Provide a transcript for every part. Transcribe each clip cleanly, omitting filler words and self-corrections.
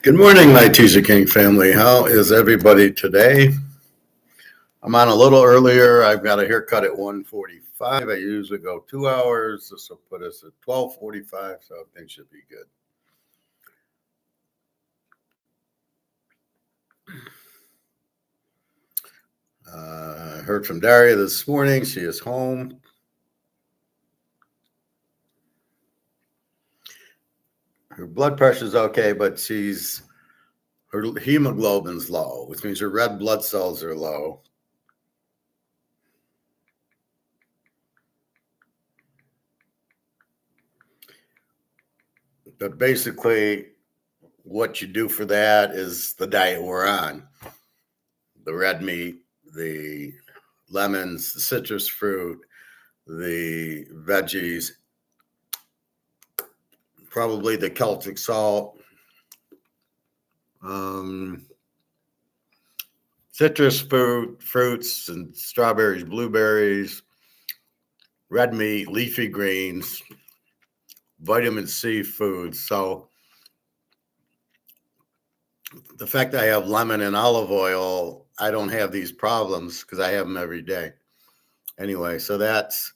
Good morning, my Teaserking family. How is everybody today? I'm on a little earlier. I've got a haircut at 1:45. I usually go 2 hours. This will put us at 12:45, so things should be good. I heard from Daria this morning. She is home. Her blood pressure is okay, but her hemoglobin's low, which means her red blood cells are low. But basically, what you do for that is the diet we're on. The red meat, the lemons, the citrus fruit, the veggies, probably the Celtic salt, citrus fruits and strawberries, blueberries, red meat, leafy greens, vitamin C foods. So the fact that I have lemon and olive oil, I don't have these problems because I have them every day. Anyway, so that's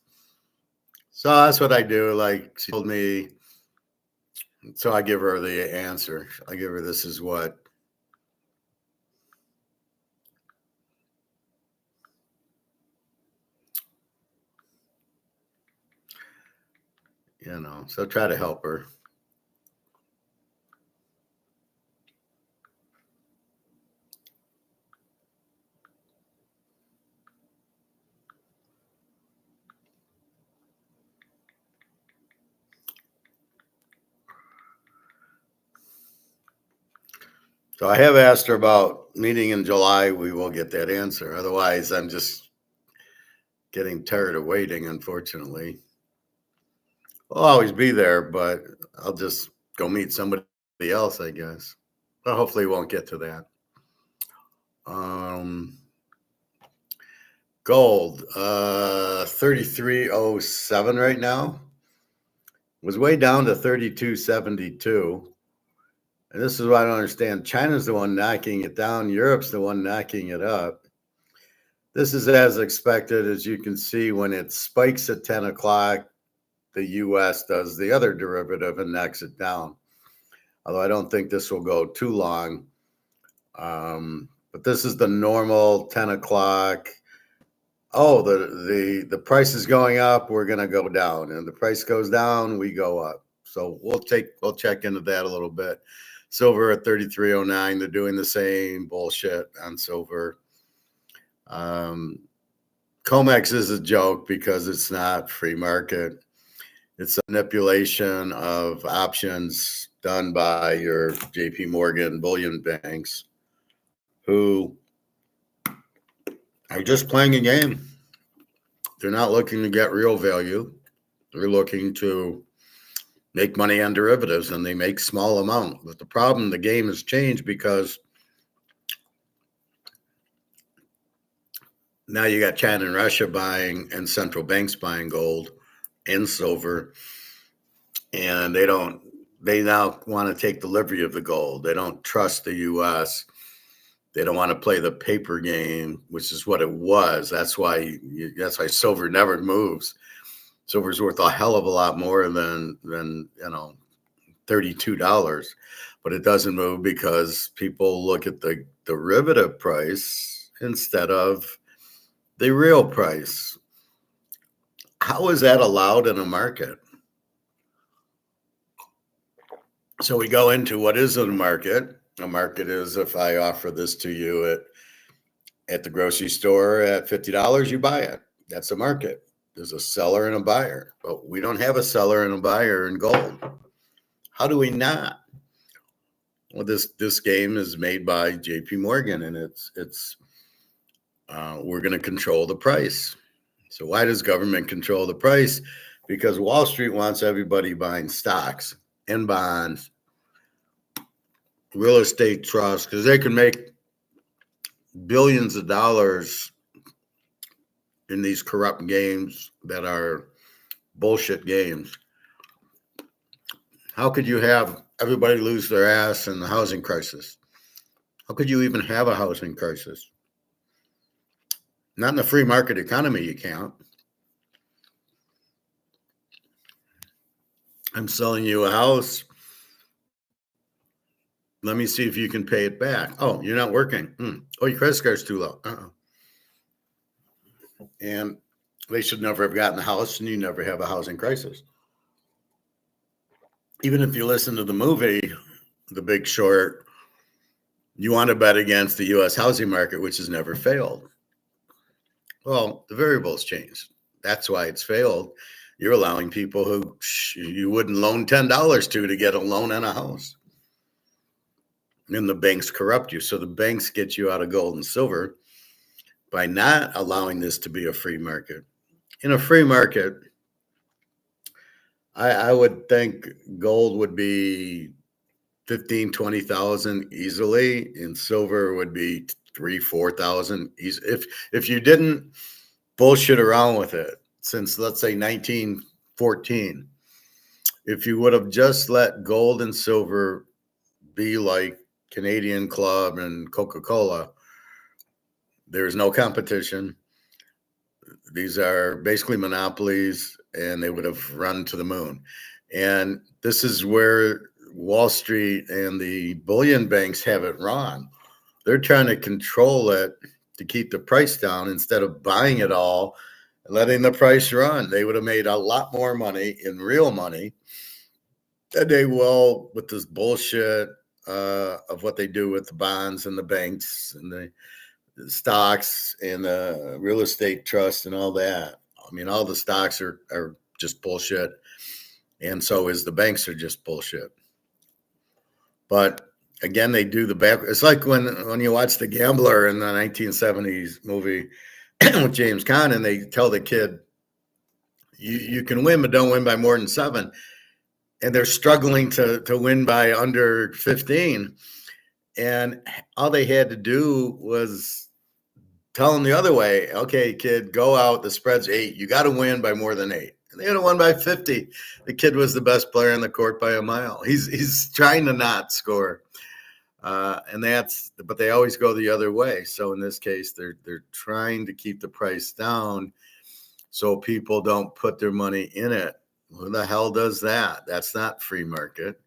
what I do. Like she told me, so I give her the answer. I give her, this is what. So try to help her. So I have asked her about meeting in July. We will get that answer. Otherwise, I'm just getting tired of waiting, unfortunately. I'll always be there, but I'll just go meet somebody else, I guess. But hopefully we won't get to that. Gold, 33.07 right now. Was way down to 32.72. And this is what I don't understand. China's the one knocking it down. Europe's the one knocking it up. This is as expected. As you can see, when it spikes at 10 o'clock, the U.S. does the other derivative and knocks it down. Although I don't think this will go too long. But this is the normal 10 o'clock. Oh, the price is going up, we're going to go down. And the price goes down, we go up. So we'll check into that a little bit. Silver at 33.09. They're doing the same bullshit on silver. Comex is a joke because it's not free market. It's a manipulation of options done by your JP Morgan bullion banks who are just playing a game. They're not looking to get real value. They're looking to make money on derivatives, and they make small amount. But the problem, the game has changed because now you got China and Russia buying and central banks buying gold and silver, and they now want to take delivery of the gold. They don't trust the U.S. They don't want to play the paper game, which is what it was. That's why silver never moves. Silver's worth a hell of a lot more than $32, but it doesn't move because people look at the derivative price instead of the real price. How is that allowed in a market? So we go into what is a market. A market is if I offer this to you at the grocery store at $50, you buy it. That's a market. There's a seller and a buyer, but we don't have a seller and a buyer in gold. How do we not? Well, this game is made by JP Morgan, and it's we're going to control the price. So why does government control the price? Because Wall Street wants everybody buying stocks and bonds, real estate trusts, because they can make billions of dollars in these corrupt games that are bullshit games. How could you have everybody lose their ass in the housing crisis. How could you even have a housing crisis? Not in the free market economy, you can't. I'm selling you a house. Let me see if you can pay it back. Oh, you're not working. Oh, your credit score's too low. And they should never have gotten a house, and you never have a housing crisis. Even if you listen to the movie, The Big Short, you want to bet against the U.S. housing market, which has never failed. Well, the variables changed. That's why it's failed. You're allowing people who you wouldn't loan $10 to get a loan on a house. And the banks corrupt you. So the banks get you out of gold and silver by not allowing this to be a free market. In a free market, I would think gold would be 15, 20,000 easily, and silver would be 3, 4,000 easy. If you didn't bullshit around with it since, let's say, 1914, if you would have just let gold and silver be like Canadian Club and Coca-Cola, there's no competition. These are basically monopolies, and they would have run to the moon. And this is where Wall Street and the bullion banks have it wrong. They're trying to control it to keep the price down instead of buying it all and letting the price run. They would have made a lot more money in real money than they will with this bullshit of what they do with the bonds and the banks and the stocks and the real estate trust and all that. I mean, all the stocks are just bullshit. And so is the banks are just bullshit. But again, they do the back. It's like when you watch The Gambler in the 1970s movie with James Caan, and they tell the kid, you can win, but don't win by more than 7. And they're struggling to win by under 15. And all they had to do was tell them the other way. Okay, kid, go out. The spread's 8. You got to win by more than 8. And they had won by 50. The kid was the best player on the court by a mile. He's trying to not score. But they always go the other way. So in this case, they're trying to keep the price down so people don't put their money in it. Who the hell does that? That's not free market.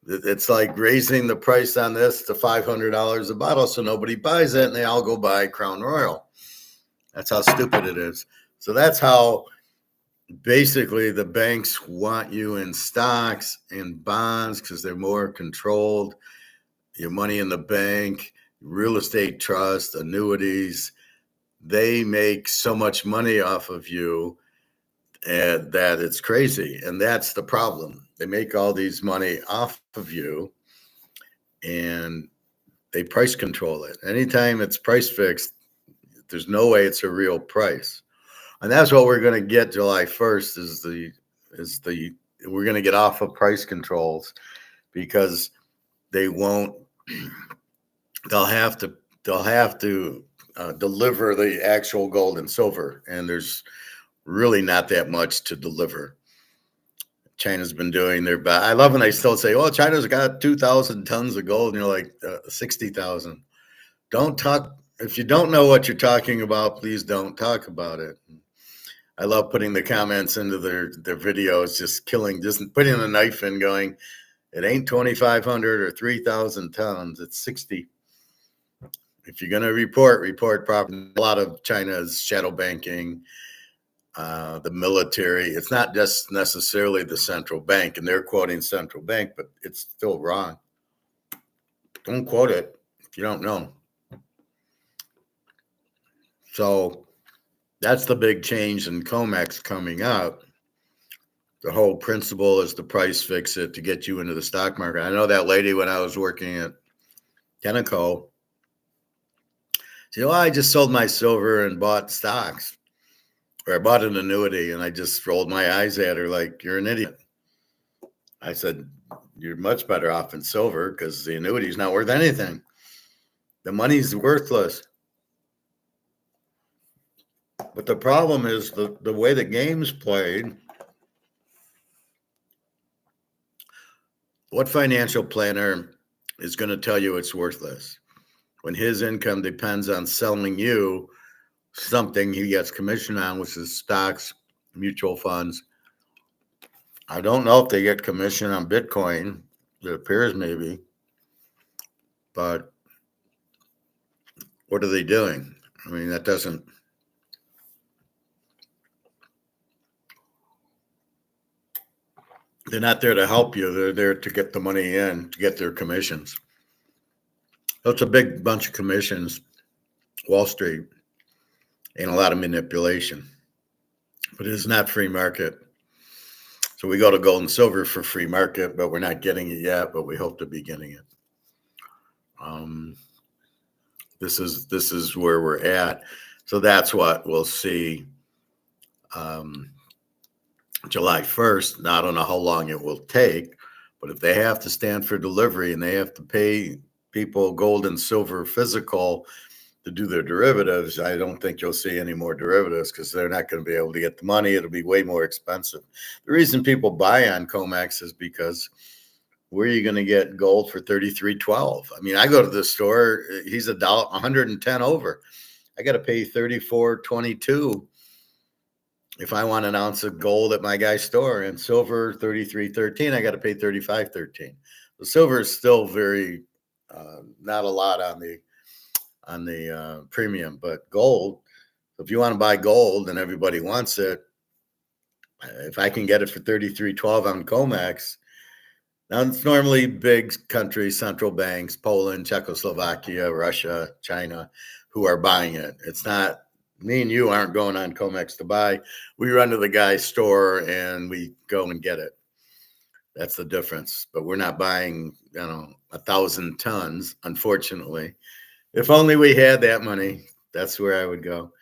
It's like raising the price on this to $500 a bottle so nobody buys it, and they all go buy Crown Royal. That's how stupid it is. So that's how basically the banks want you in stocks and bonds because they're more controlled. Your money in the bank, real estate trust, annuities, they make so much money off of you that it's crazy. And that's the problem. They make all these money off of you and they price control it. Anytime it's price fixed, there's no way it's a real price. And that's what we're going to get July 1st we're going to get off of price controls because they'll have to deliver the actual gold and silver. And there's really not that much to deliver. China's been doing their best. I love when they still say, "Oh, China's got 2,000 tons of gold," and you're like, 60,000. Don't talk. If you don't know what you're talking about, please don't talk about it. I love putting the comments into their videos, just putting a knife in, going, "It ain't 2,500 or 3,000 tons. It's 60." If you're going to report properly. A lot of China's shadow banking. The military, it's not just necessarily the central bank, and they're quoting central bank, but it's still wrong. Don't quote it if you don't know. So that's the big change in COMEX coming up. The whole principle is to price fix it to get you into the stock market. I know that lady when I was working at Tenneco, she said, "Well, I just sold my silver and bought stocks. Or I bought an annuity," and I just rolled my eyes at her like, "You're an idiot." I said, "You're much better off in silver because the annuity is not worth anything. The money's worthless." But the problem is the way the game's played. What financial planner is going to tell you it's worthless when his income depends on selling you something he gets commission on, which is stocks, mutual funds? I don't know if they get commission on Bitcoin. It appears maybe, but what are they doing? I mean, that doesn't. They're not there to help you. They're there to get the money in, to get their commissions. So it's a big bunch of commissions, Wall Street, and a lot of manipulation. But it is not free market. So we go to gold and silver for free market, but we're not getting it yet, but we hope to be getting it. This is where we're at. So that's what we'll see July 1st. Now, I don't know how long it will take, but if they have to stand for delivery and they have to pay people gold and silver physical to do their derivatives, I don't think you'll see any more derivatives because they're not going to be able to get the money. It'll be way more expensive. The reason people buy on COMEX is because where are you going to get gold for $33.12? I mean, I go to the store, he's $110 over. I got to pay $34.22 if I want an ounce of gold at my guy's store, and silver $33.13. I got to pay $35.13. The silver is still very not a lot on the premium, but gold. If you want to buy gold and everybody wants it, if I can get it for $33.12 on COMEX. Now, it's normally big countries, central banks, Poland, Czechoslovakia, Russia, China, who are buying it. It's not, me and you aren't going on COMEX to buy. We run to the guy's store and we go and get it. That's the difference. But we're not buying, 1,000 tons, unfortunately. If only we had that money, that's where I would go.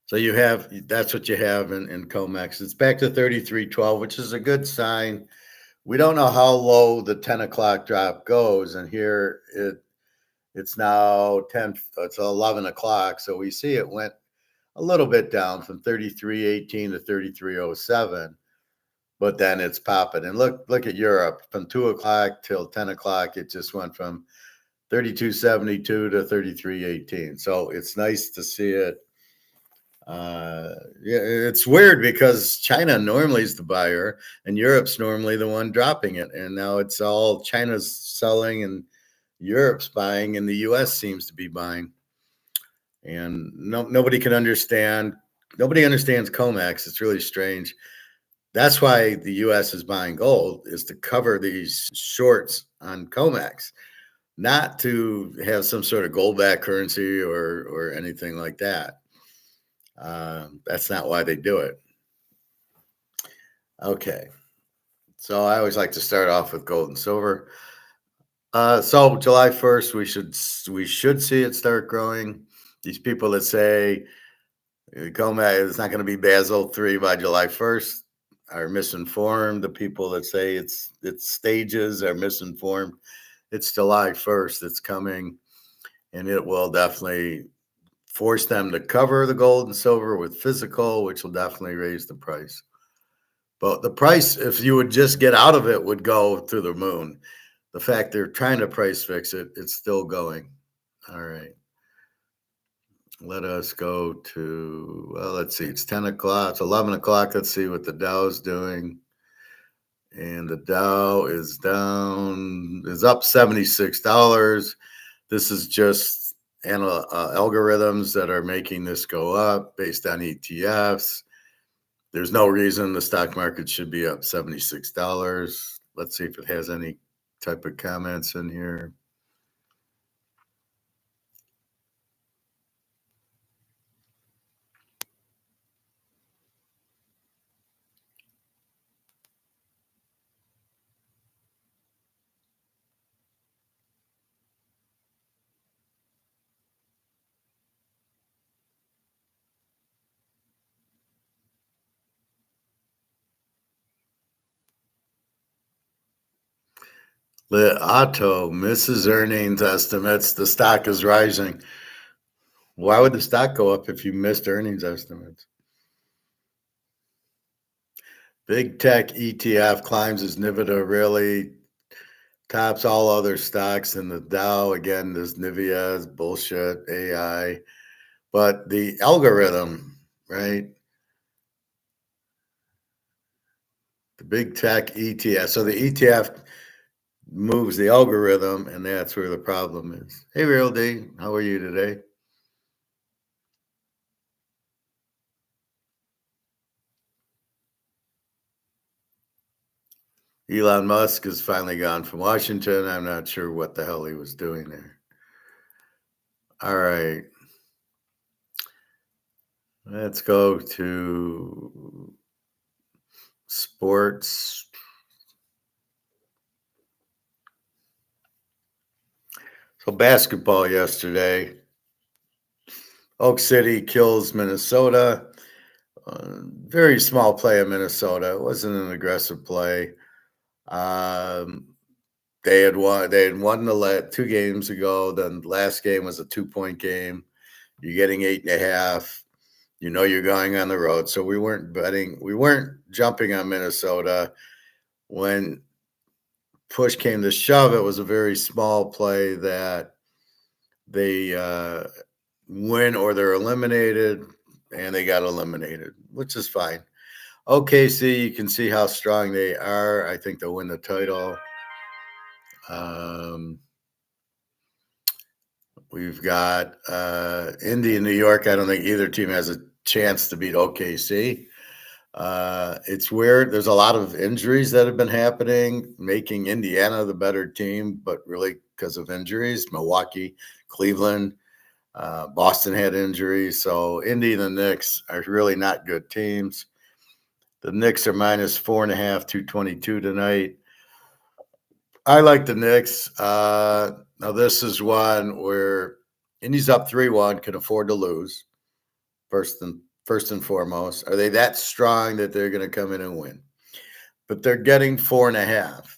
So that's what you have in COMEX. It's back to 33.12, which is a good sign. We don't know how low the 10 o'clock drop goes. And here it's now it's 11 o'clock. So we see it went a little bit down from 33.18 to 33.07, but then it's popping. And look at Europe from 2 o'clock till 10 o'clock. It just went from 32.72 to 33.18. So it's nice to see it. Yeah, it's weird because China normally is the buyer and Europe's normally the one dropping it. And now it's all China's selling and Europe's buying and the US seems to be buying. And nobody can understand. Nobody understands COMEX. It's really strange. That's why the US is buying gold, is to cover these shorts on COMEX, not to have some sort of gold backed currency or anything like that. That's not why they do it. Okay. So I always like to start off with gold and silver. So July 1st, we should see it start growing. These people that say COMEX is not going to be Basel III by July 1st are misinformed. The people that say it's stages are misinformed. It's July 1st. It's coming, and it will definitely force them to cover the gold and silver with physical, which will definitely raise the price. But the price, if you would just get out of it, would go through the moon. The fact they're trying to price fix it, it's still going. All right. Let us go to, well, let's see. It's 10 o'clock. It's 11 o'clock. Let's see what the Dow's doing. And the Dow is up $76. This is just algorithms that are making this go up based on ETFs. There's no reason the stock market should be up $76. Let's see if it has any type of comments in here. The Auto misses earnings estimates. The stock is rising. Why would the stock go up if you missed earnings estimates? Big tech ETF climbs as Nvidia really tops all other stocks, and the Dow again. This Nvidia is bullshit AI, but the algorithm, right? The big tech ETF. So the ETF moves the algorithm, and that's where the problem is. Hey, Real D, how are you today? Elon Musk has finally gone from Washington. I'm not sure what the hell he was doing there. All right. Let's go to sports. So, basketball yesterday. Oak City kills Minnesota. Very small play in Minnesota. It wasn't an aggressive play. Um, they had won. They had won the 2 games ago. Then last game was a 2-point game. You're getting 8.5. You know you're going on the road. So we weren't betting. We weren't jumping on Minnesota. When push came to shove, it was a very small play that they win or they're eliminated, and they got eliminated, which is fine. OKC, you can see how strong they are. I think they'll win the title. Um, we've got Indy and New York. I don't think either team has a chance to beat OKC. It's weird. There's a lot of injuries that have been happening, making Indiana the better team, but really because of injuries. Milwaukee, Cleveland, Boston had injuries. So Indy and the Knicks are really not good teams. The Knicks are minus 4.5, 222 tonight. I like the Knicks. Now this is one where Indy's up 3-1, can afford to lose. First and foremost, are they that strong that they're going to come in and win? But they're getting 4.5.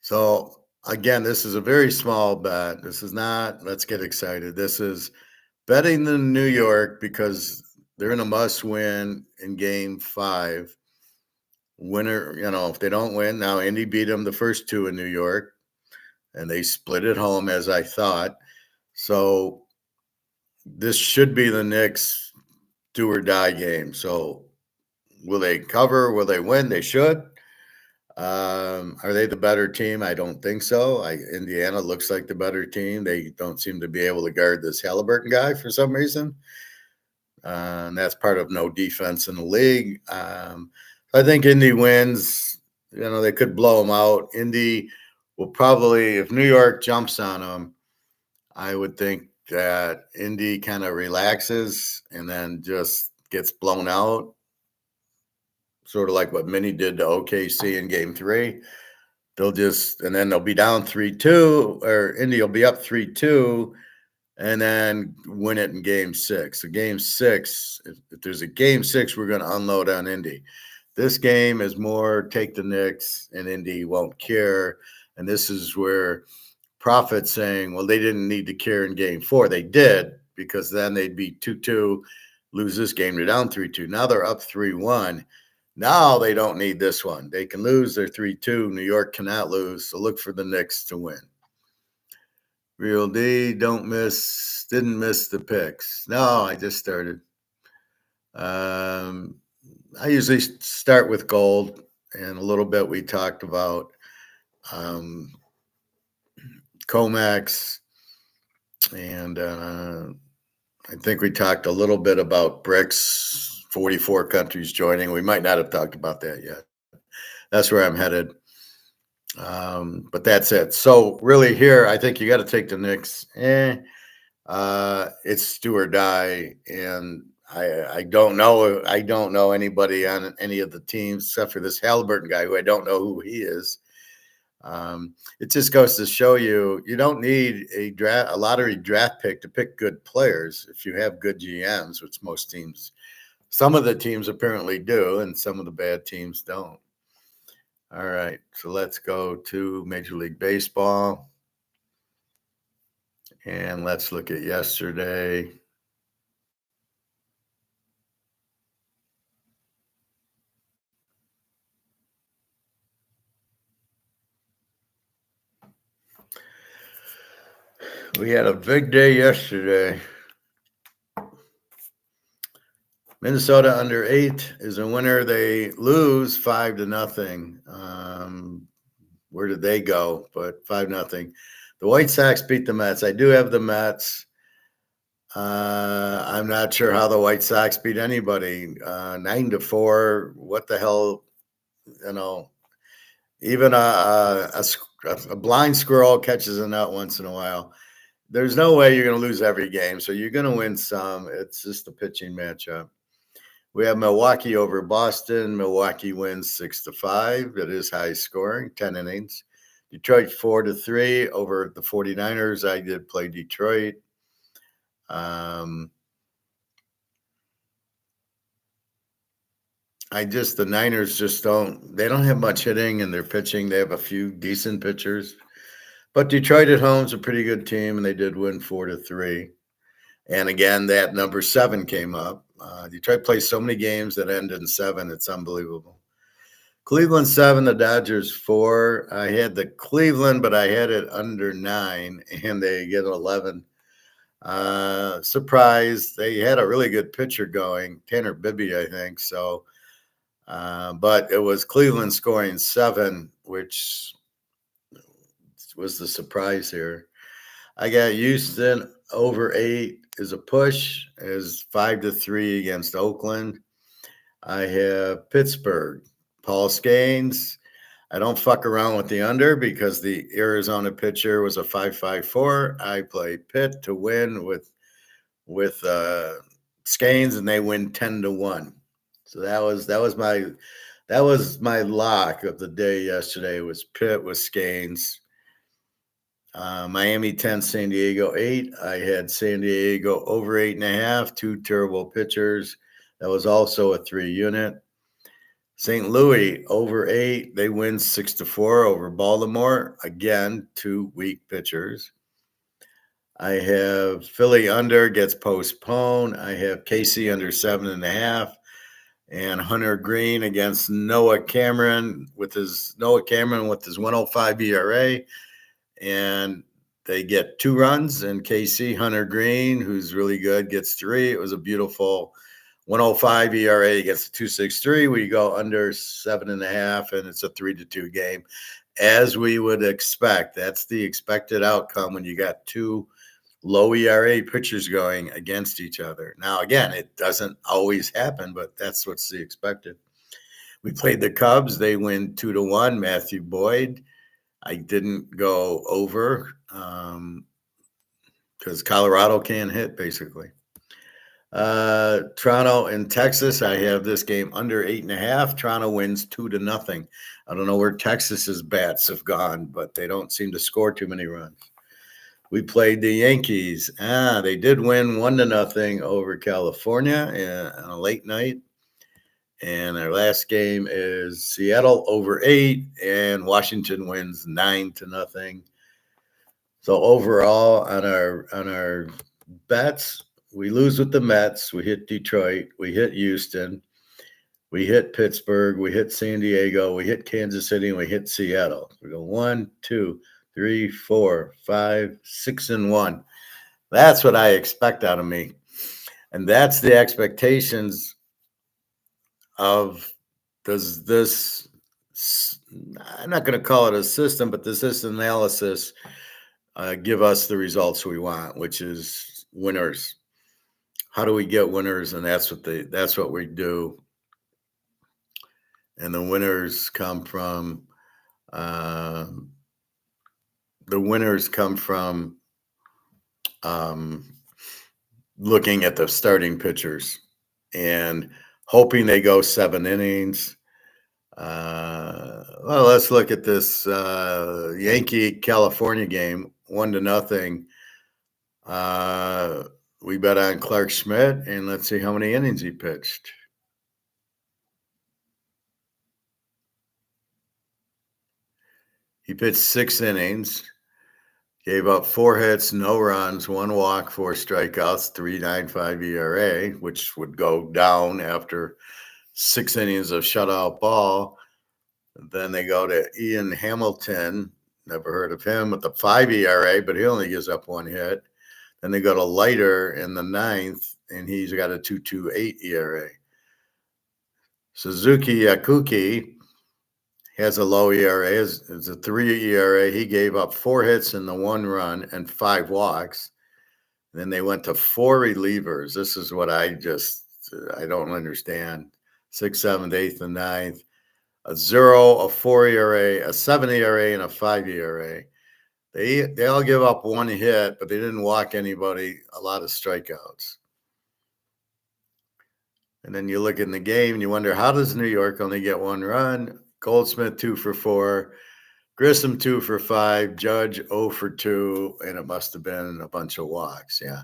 So again, this is a very small bet. This is not, let's get excited. This is betting the New York because they're in a must win in game 5. Winner, if they don't win, now Indy beat them the first 2 in New York, and they split at home, as I thought. So this should be the Knicks do or die game. So will they cover? Will they win? They should. Are they the better team? I don't think so. Indiana looks like the better team. They don't seem to be able to guard this Halliburton guy for some reason. And that's part of no defense in the league. I think Indy wins. They could blow them out. Indy will probably, if New York jumps on them, I would think that Indy kind of relaxes and then just gets blown out, sort of like what Minnie did to OKC in game 3. And then they'll be down 3-2, or Indy will be up 3-2, and then win it in game 6. So game 6, if there's a game 6, we're going to unload on Indy. This game is more take the Knicks, and Indy won't care. And this is where Prophet's saying, well, they didn't need to care in game 4. They did, because then they'd be 2-2, lose this game, they're down 3-2. Now they're up 3-1. Now they don't need this one. They can lose. They're 3-2. New York cannot lose. So look for the Knicks to win. Real D, didn't miss the picks. No, I just started. I usually start with gold, and a little bit we talked about comex, and I think we talked a little bit about Brics, 44 countries joining. We might not have talked about that yet. That's where I'm headed. But that's it. So really here, I think you got to take the Knicks. It's do or die. And I don't know. I don't know anybody on any of the teams except for this Halliburton guy who I don't know who he is. It just goes to show you don't need a lottery draft pick to pick good players if you have good GMs, which most teams, some of the teams apparently do, and some of the bad teams don't. All right, so let's go to Major League Baseball, and let's look at yesterday. We had a big day yesterday. Minnesota under 8 is a winner. They lose 5-0. Where did they go? But 5-0. The White Sox beat the Mets. I do have the Mets. I'm not sure how the White Sox beat anybody. 9-4. What the hell? Even a blind squirrel catches a nut once in a while. There's no way you're going to lose every game, so you're going to win some. It's just a pitching matchup. We have Milwaukee over Boston. Milwaukee wins 6-5. It is high scoring, 10 innings. Detroit 4-3 over the 49ers. I did play Detroit. The Niners just don't have much hitting in their pitching. They have a few decent pitchers. But Detroit at home is a pretty good team, and they did win 4-3. And again, that number 7 came up. Detroit plays so many games that end in 7. It's unbelievable. Cleveland 7, the Dodgers 4. I had the Cleveland, but I had it under 9, and they get 11. Surprise. They had a really good pitcher going, Tanner Bibby, I think. So, but it was Cleveland scoring 7, which was the surprise here. I got Houston over 8 is a push, is 5-3 against Oakland. I have Pittsburgh, Paul Skeens. I don't fuck around with the under because the Arizona pitcher was a 5.54. I play Pitt to win with Skeens, and they win 10-1. So that was my lock of the day yesterday. Was Pitt with Skeens. Miami 10, San Diego 8. I had San Diego over 8.5. 2 terrible pitchers. That was also a 3-unit. St. Louis over 8. They win 6-4 over Baltimore. Again, 2 weak pitchers. I have Philly under gets postponed. I have KC under 7.5. And Hunter Green against Noah Cameron with his 105 ERA. And they get 2 runs, and KC Hunter Green, who's really good, gets 3. It was a beautiful 105 ERA against 2.63. We go under 7.5, and it's a 3-2 game, as we would expect. That's the expected outcome when you got 2 low ERA pitchers going against each other. Now, again, it doesn't always happen, but that's what's the expected. We played the Cubs. They win 2-1. Matthew Boyd. I didn't go over because Colorado can't hit, basically. Toronto and Texas, I have this game under 8.5. Toronto wins 2-0. I don't know where Texas's bats have gone, but they don't seem to score too many runs. We played the Yankees. They did win 1-0 over California on a late night. And our last game is Seattle over 8, and Washington wins 9-0. So overall, on our bets, we lose with the Mets. We hit Detroit. We hit Houston. We hit Pittsburgh. We hit San Diego. We hit Kansas City. And we hit Seattle. We go 1, 2, 3, 4, 5, 6, and 1. That's what I expect out of me. And that's the expectations of does this, I'm not going to call it a system, but does this analysis give us the results we want, which is winners? How do we get winners? And that's what we do. And the winners come from looking at the starting pitchers and hoping they go 7 innings. Well, let's look at this Yankee-California game, 1-0. We bet on Clark Schmidt, and let's see how many innings he pitched. He pitched 6 innings, gave up 4 hits, no runs, 1 walk, 4 strikeouts, 3.95 ERA, which would go down after 6 innings of shutout ball. Then they go to Ian Hamilton, Never heard of him with the 5 ERA, but he only gives up 1 hit. Then they go to Leiter in the 9th, and he's got a 2.28 ERA. Suzuki Yakuki has a low ERA. It's a 3 ERA. He gave up 4 hits and the 1 run and 5 walks. Then they went to 4 relievers. This is what I don't understand. 6th, 7th, 8th, and 9th. A 0, a 4 ERA, a 7 ERA, and a 5 ERA. They all give up 1 hit, but they didn't walk anybody, a lot of strikeouts. And then you look in the game and you wonder, how does New York only get 1 run? Goldsmith 2 for 4, Grissom 2 for 5, Judge 0 for 2, and it must have been a bunch of walks. Yeah.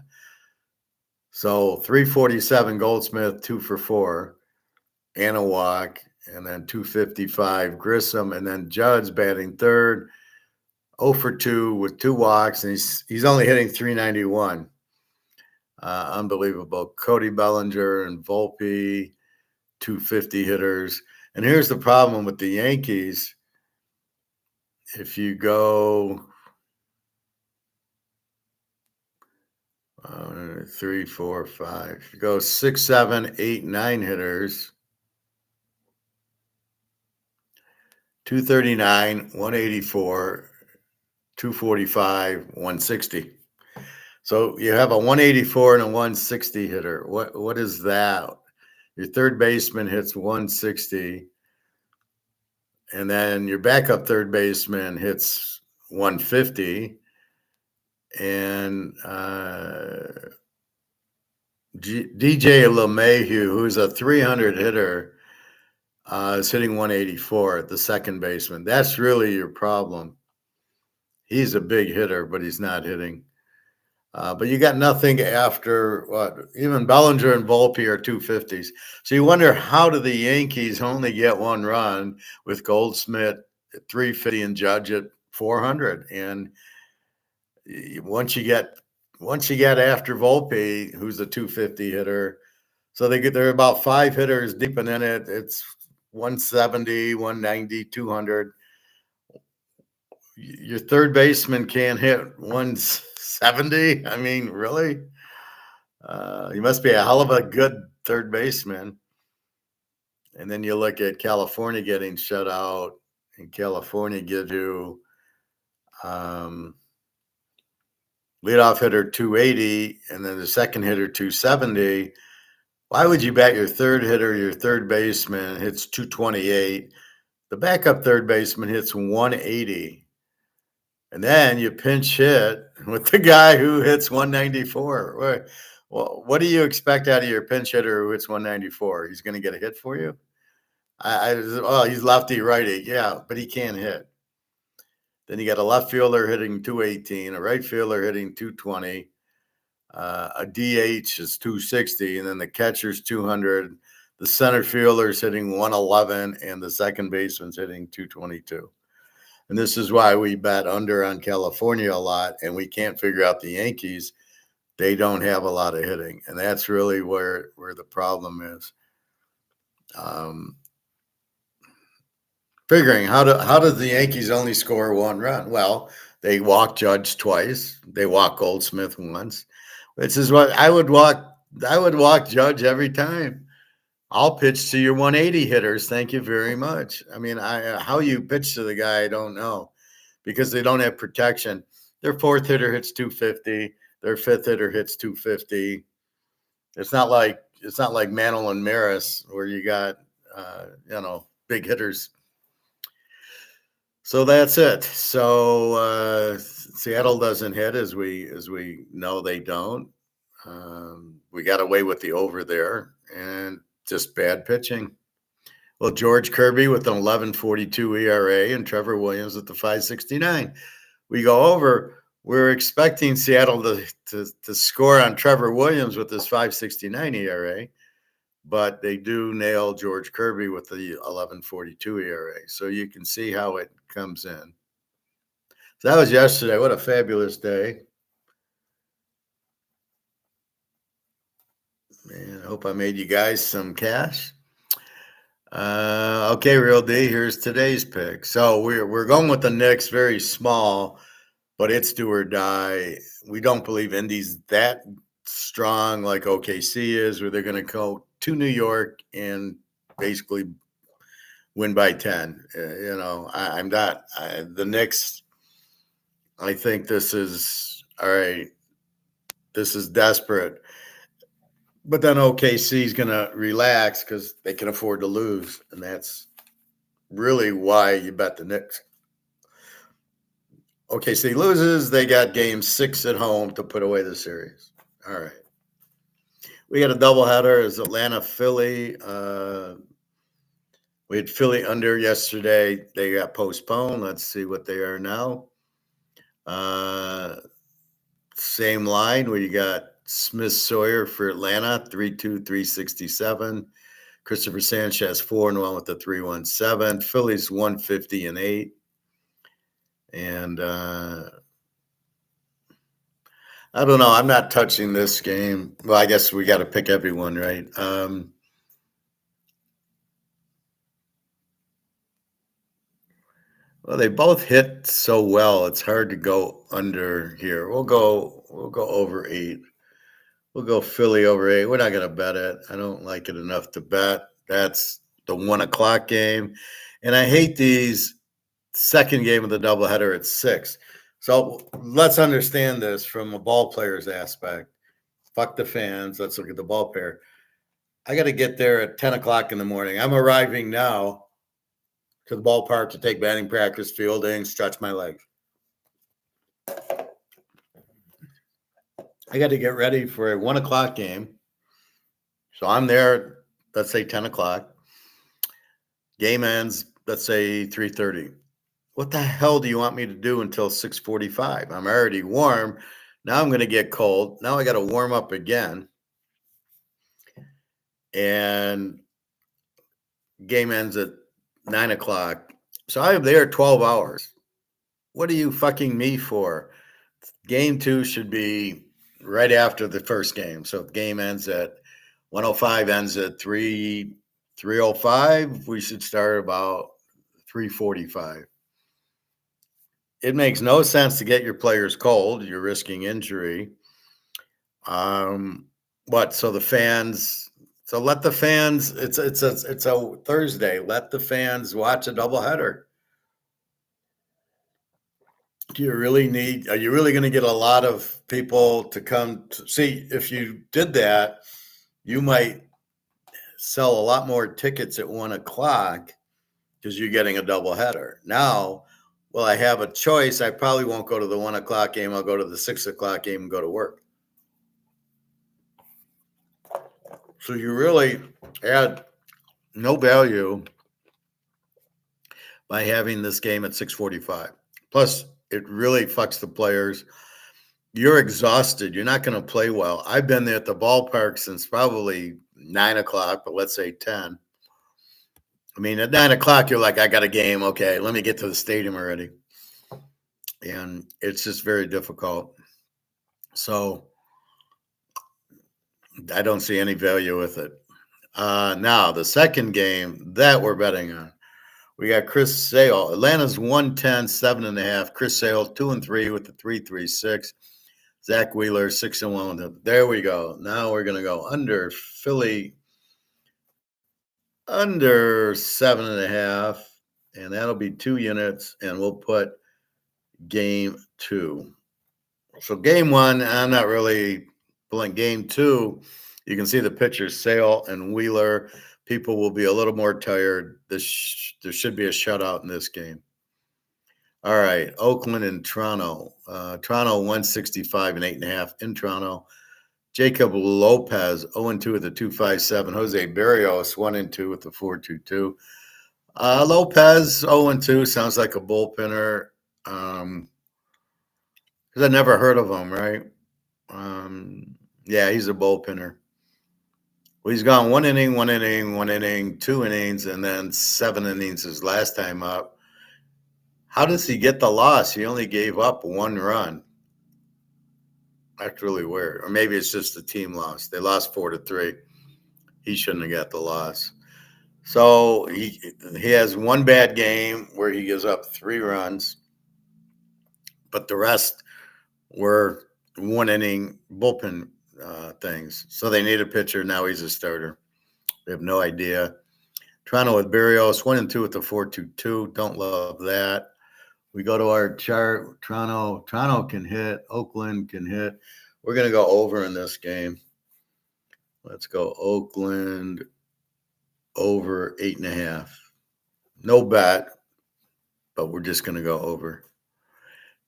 So 347 Goldsmith 2 for 4 and a walk, and then 255 Grissom, and then Judge batting third, 0 for 2 with 2 walks, and he's only hitting 391. Unbelievable. Cody Bellinger and Volpe, 250 hitters. And here's the problem with the Yankees. If you go 3, 4, 5, if you go 6, 7, 8, 9 hitters, 239, 184, 245, 160. So you have a 184 and a 160 hitter. What is that? Your third baseman hits 160, and then your backup third baseman hits 150, and DJ LeMahieu, who's a 300 hitter, is hitting 184 at the second baseman. That's really your problem. He's a big hitter, but he's not hitting. But you got nothing after what? Even Bellinger and Volpe are 250s. So you wonder, how do the Yankees only get 1 run with Goldsmith at 350 and Judge at 400? And once you get after Volpe, who's a 250 hitter, so they're about 5 hitters deep, and then it's 170, 190, 200. Your third baseman can't hit 170. I mean, really? He must be a hell of a good third baseman. And then you look at California getting shut out, and California gives you leadoff hitter 280, and then the second hitter 270. Why would you bat your third hitter, your third baseman hits 228? The backup third baseman hits 180. And then you pinch hit with the guy who hits 194. Well, what do you expect out of your pinch hitter who hits 194? He's going to get a hit for you? He's lefty, righty. Yeah, but he can't hit. Then you got a left fielder hitting 218, a right fielder hitting 220, a DH is 260, and then the catcher's 200. The center fielder's hitting 111, and the second baseman's hitting 222. And this is why we bet under on California a lot, and we can't figure out the Yankees. They don't have a lot of hitting, and that's really where the problem is. Figuring how do the Yankees only score 1 run? Well, they walk Judge twice. They walk Goldsmith once. This is what I would walk. I would walk Judge every time. I'll pitch to your 180 hitters. Thank you very much. I mean, how you pitch to the guy, I don't know, because they don't have protection. Their fourth hitter hits 250. Their fifth hitter hits 250. It's not like Mantle and Maris where you got big hitters. So that's it. So Seattle doesn't hit, as we know they don't. We got away with the over there, and just bad pitching. Well, George Kirby with an 11.42 ERA and Trevor Williams with the 5.69. We go over. We're expecting Seattle to score on Trevor Williams with this 5.69 ERA, but they do nail George Kirby with the 11.42 ERA. So you can see how it comes in. So that was yesterday. What a fabulous day. Man, I hope I made you guys some cash. Okay, Real D, here's today's pick. So we're going with the Knicks, very small, but it's do or die. We don't believe Indy's that strong like OKC is, where they're going to go to New York and basically win by 10. I'm not. The Knicks, I think this is all right. This is desperate. But then OKC is going to relax because they can afford to lose. And that's really why you bet the Knicks. OKC loses. They got game 6 at home to put away the series. All right. We got a doubleheader. Is Atlanta, Philly. We had Philly under yesterday. They got postponed. Let's see what they are now. Same line where you got Smith Sawyer for Atlanta, 3-2, 367. Christopher Sanchez, 4-1 with the 317. Phillies 150 and 8. And I don't know. I'm not touching this game. Well, I guess we got to pick everyone, right? Well, they both hit so well. It's hard to go under here. We'll go over 8. We'll go Philly over 8. We're not going to bet it. I don't like it enough to bet. That's the 1:00 game. And I hate these second game of the doubleheader at 6. So let's understand this from a ball player's aspect. Fuck the fans. Let's look at the ball player. I got to get there at 10 o'clock in the morning. I'm arriving now to the ballpark to take batting practice, fielding, stretch my legs. I got to get ready for a 1:00 game. So I'm there, let's say 10 o'clock. Game ends, let's say 3:30. What the hell do you want me to do until 6:45? I'm already warm. Now I'm going to get cold. Now I got to warm up again. And game ends at 9 o'clock. So I'm there 12 hours. What are you fucking me for? Game 2 should be right after the first game. So if the game ends at 1:05, ends at 3:05, we should start about 3:45. It makes no sense to get your players cold. You're risking injury. So the fans, so let the fans, it's a Thursday. Let the fans watch a doubleheader. Are you really going to get a lot of people to come to see? If you did that, you might sell a lot more tickets at 1:00 because you're getting a doubleheader. Now, well, I have a choice. I probably won't go to the 1:00 game. I'll go to the 6:00 game and go to work. So you really add no value by having this game at 6:45. Plus, it really fucks the players. You're exhausted. You're not going to play well. I've been there at the ballpark since probably 9 o'clock, but let's say 10. I mean, at 9 o'clock, you're like, I got a game. Okay, let me get to the stadium already. And it's just very difficult. So I don't see any value with it. Now, the second game that we're betting on, we got Chris Sale. Atlanta's 110, 7.5. Chris Sale, 2-3 with the 336. Zach Wheeler, 6-1 with the. There we go. Now we're going to go under Philly, under 7.5. And that'll be 2 units. And we'll put game 2. So game 1, I'm not really pulling. Game 2, you can see the pitchers, Sale and Wheeler. People will be a little more tired. There should be a shutout in this game. All right, Oakland and Toronto. Toronto 165 and 8.5 in Toronto. Jacob Lopez 0-2 with the 257. Jose Berrios 1-2 with the 422. Lopez 0-2 sounds like a bullpenner. Because I never heard of him, right? Yeah, he's a bullpenner. Well, he's gone 1 inning, 2 innings, and then 7 innings his last time up. How does he get the loss? He only gave up 1 run. That's really weird. Or maybe it's just the team loss. They lost 4-3. He shouldn't have got the loss. So he has one bad game where he gives up 3 runs, but the rest were 1 inning bullpen things. So they need a pitcher. Now he's a starter. They have no idea. Toronto with Berrios, 1-2 with the 4.22. Don't love that. We go to our chart. Toronto can hit. Oakland can hit. We're going to go over in this game. Let's go Oakland over 8.5. No bet, but we're just going to go over.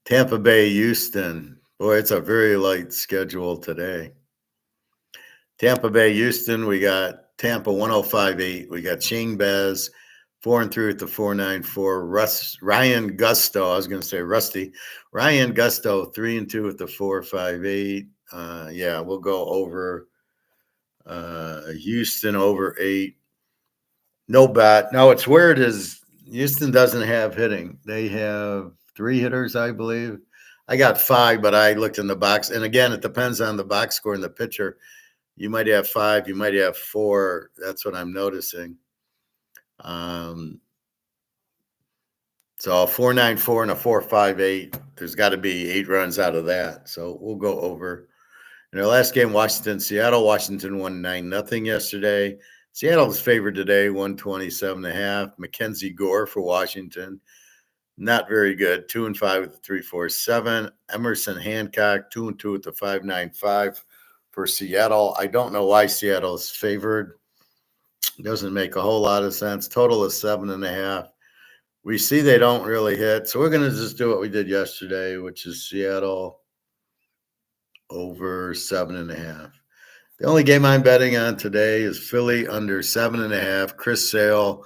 Tampa Bay, Houston. Boy, it's a very light schedule today. Tampa Bay, Houston, we got Tampa 105.8. We got Shane Baz 4-3 with the 4.94. Ryan Gusto, I was going to say Rusty. Ryan Gusto 3-2 with the 4.58. Yeah, we'll go over. Houston over 8. No bet. No, it's weird is Houston doesn't have hitting. They have 3 hitters, I believe. I got 5, but I looked in the box. And again, it depends on the box score and the pitcher. You might have 5, you might have 4. That's what I'm noticing. So a 4.94 and a 4.58. There's got to be 8 runs out of that. So we'll go over. In our last game, Seattle. Washington won 9-0 yesterday. Seattle was favored today, 127.5. Mackenzie Gore for Washington. Not very good. 2-5 with the 3.47. Emerson Hancock, 2-2 with the 5.95 for Seattle. I don't know why Seattle is favored. It doesn't make a whole lot of sense. Total is 7.5. We see they don't really hit. So we're going to just do what we did yesterday, which is Seattle over 7.5. The only game I'm betting on today is Philly under 7.5. Chris Sale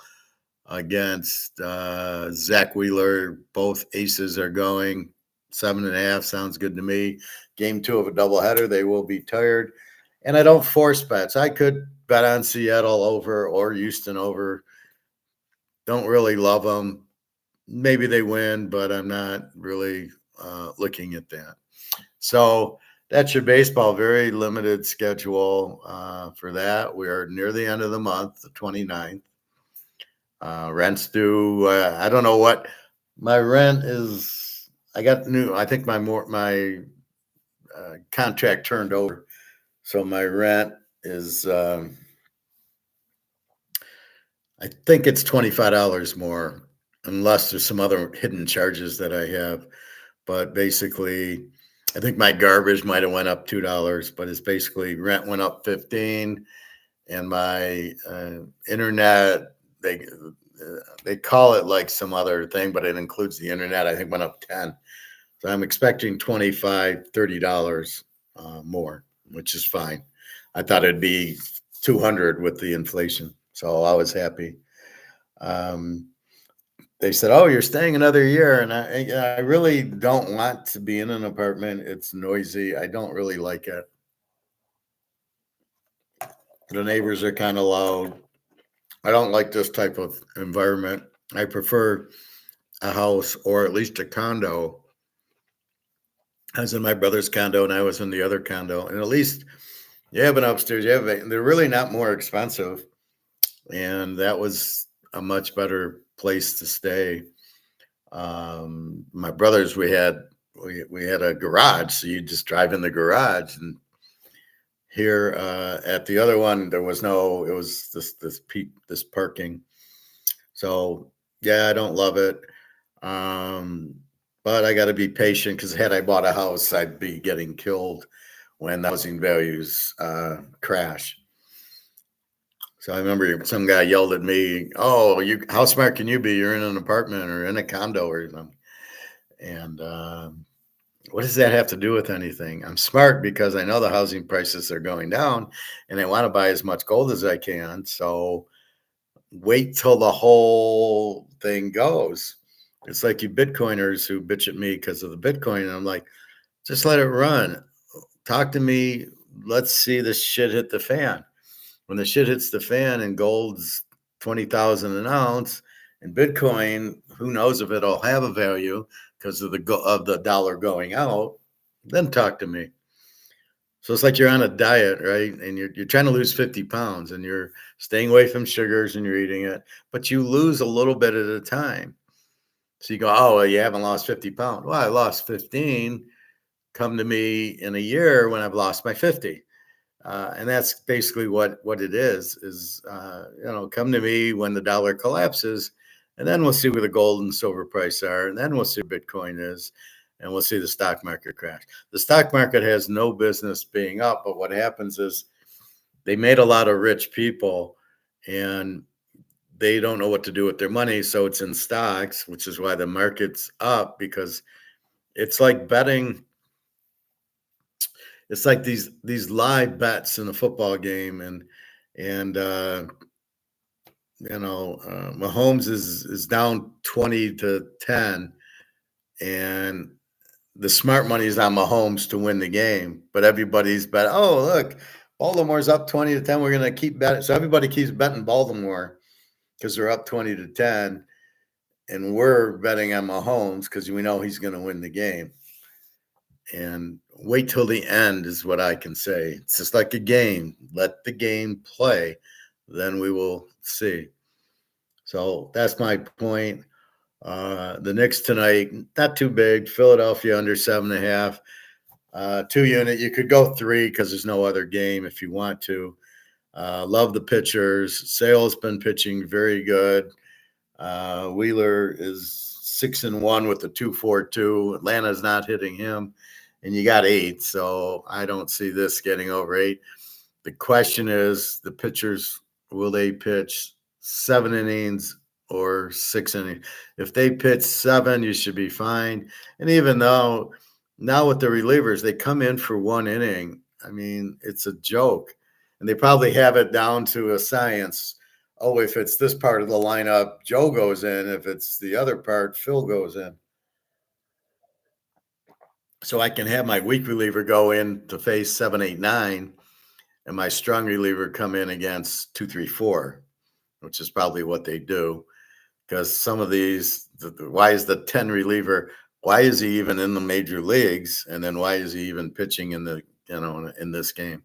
against Zach Wheeler. Both aces are going. 7.5 sounds good to me. Game 2 of a doubleheader. They will be tired. And I don't force bets. I could bet on Seattle over or Houston over. Don't really love them. Maybe they win, but I'm not really looking at that. So that's your baseball. Very limited schedule for that. We are near the end of the month, the 29th. Rent's due. I don't know what my rent is. I got new. I think my contract turned over, so my rent is. I think it's $25 more, unless there's some other hidden charges that I have. But basically, I think my garbage might have went up $2, but it's basically rent went up 15, and my internet they call it like some other thing, but it includes the internet. I think went up 10, so I'm expecting $25, $30 more, which is fine. I thought it'd be 200 with the inflation, so I was happy. They said, "Oh, you're staying another year," and I really don't want to be in an apartment. It's noisy. I don't really like it. The neighbors are kind of loud. I don't like this type of environment. I prefer a house or at least a condo. I was in my brother's condo and I was in the other condo, and at least you have an upstairs. They're really not more expensive, and that was a much better place to stay. My brother's, we had a garage, so you just drive in the garage. And here at the other one, there was no. It was this parking. So yeah, I don't love it, but I got to be patient because had I bought a house, I'd be getting killed when the housing values crash. So I remember some guy yelled at me, "Oh, how smart can you be? You're in an apartment or in a condo or something." And what does that have to do with anything? I'm smart because I know the housing prices are going down and I want to buy as much gold as I can. So wait till the whole thing goes. It's like you Bitcoiners who bitch at me because of the Bitcoin. And I'm like, just let it run. Talk to me. Let's see this shit hit the fan. When the shit hits the fan and gold's 20,000 an ounce and Bitcoin, who knows if it'll have a value because of the dollar going out, then talk to me. So it's like you're on a diet, right? And you're trying to lose 50 pounds and you're staying away from sugars and you're eating it, but you lose a little bit at a time. So you go, oh, well, you haven't lost 50 pounds. Well, I lost 15. Come to me in a year when I've lost my 50. And that's basically what it is, come to me when the dollar collapses, and then we'll see where the gold and silver price are, and then we'll see where Bitcoin is, and we'll see the stock market crash. The stock market has no business being up, but what happens is they made a lot of rich people, and they don't know what to do with their money, so it's in stocks, which is why the market's up, because it's like betting. It's like these live bets in a football game, and Mahomes is down 20-10, and the smart money is on Mahomes to win the game, but everybody's bet. Oh, look, Baltimore's up 20-10. We're gonna keep betting, so everybody keeps betting Baltimore because they're up 20-10, and we're betting on Mahomes because we know he's going to win the game. And wait till the end is what I can say. It's just like a game. Let the game play. Then we will see. So that's my point. The Knicks tonight, not too big. Philadelphia under 7.5. 2-unit. You could go 3 because there's no other game if you want to. Love the pitchers. Sale's been pitching very good. Wheeler is 6-1 with the 2.42. Atlanta's not hitting him. And you got 8, so I don't see this getting over 8. The question is, the pitchers, will they pitch 7 innings or 6 innings? If they pitch 7, you should be fine. And even though now with the relievers, they come in for 1 inning, I mean, it's a joke. And they probably have it down to a science. Oh, if it's this part of the lineup, Joe goes in. If it's the other part, Phil goes in. So I can have my weak reliever go in to face 7, 8, 9, and my strong reliever come in against 2, 3, 4, which is probably what they do. Because some of these, why is the 10 reliever? Why is he even in the major leagues? And then why is he even pitching in in this game?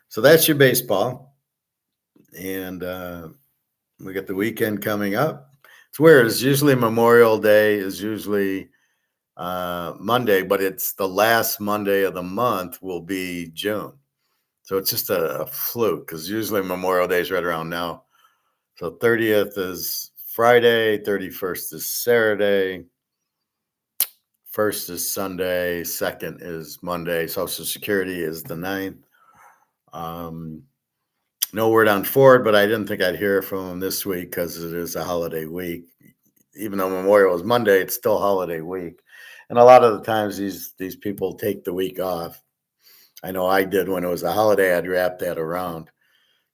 So that's your baseball, and we got the weekend coming up. It's weird. It's usually Memorial Day is usually Monday, but it's the last Monday of the month will be June. So it's just a fluke because usually Memorial Day is right around now. So 30th is Friday, 31st is Saturday, 1st is Sunday, 2nd is Monday. Social Security is the 9th. No word on Ford, but I didn't think I'd hear from him this week because it is a holiday week. Even though Memorial is Monday, it's still holiday week. And a lot of the times these people take the week off. I know I did when it was a holiday. I'd wrap that around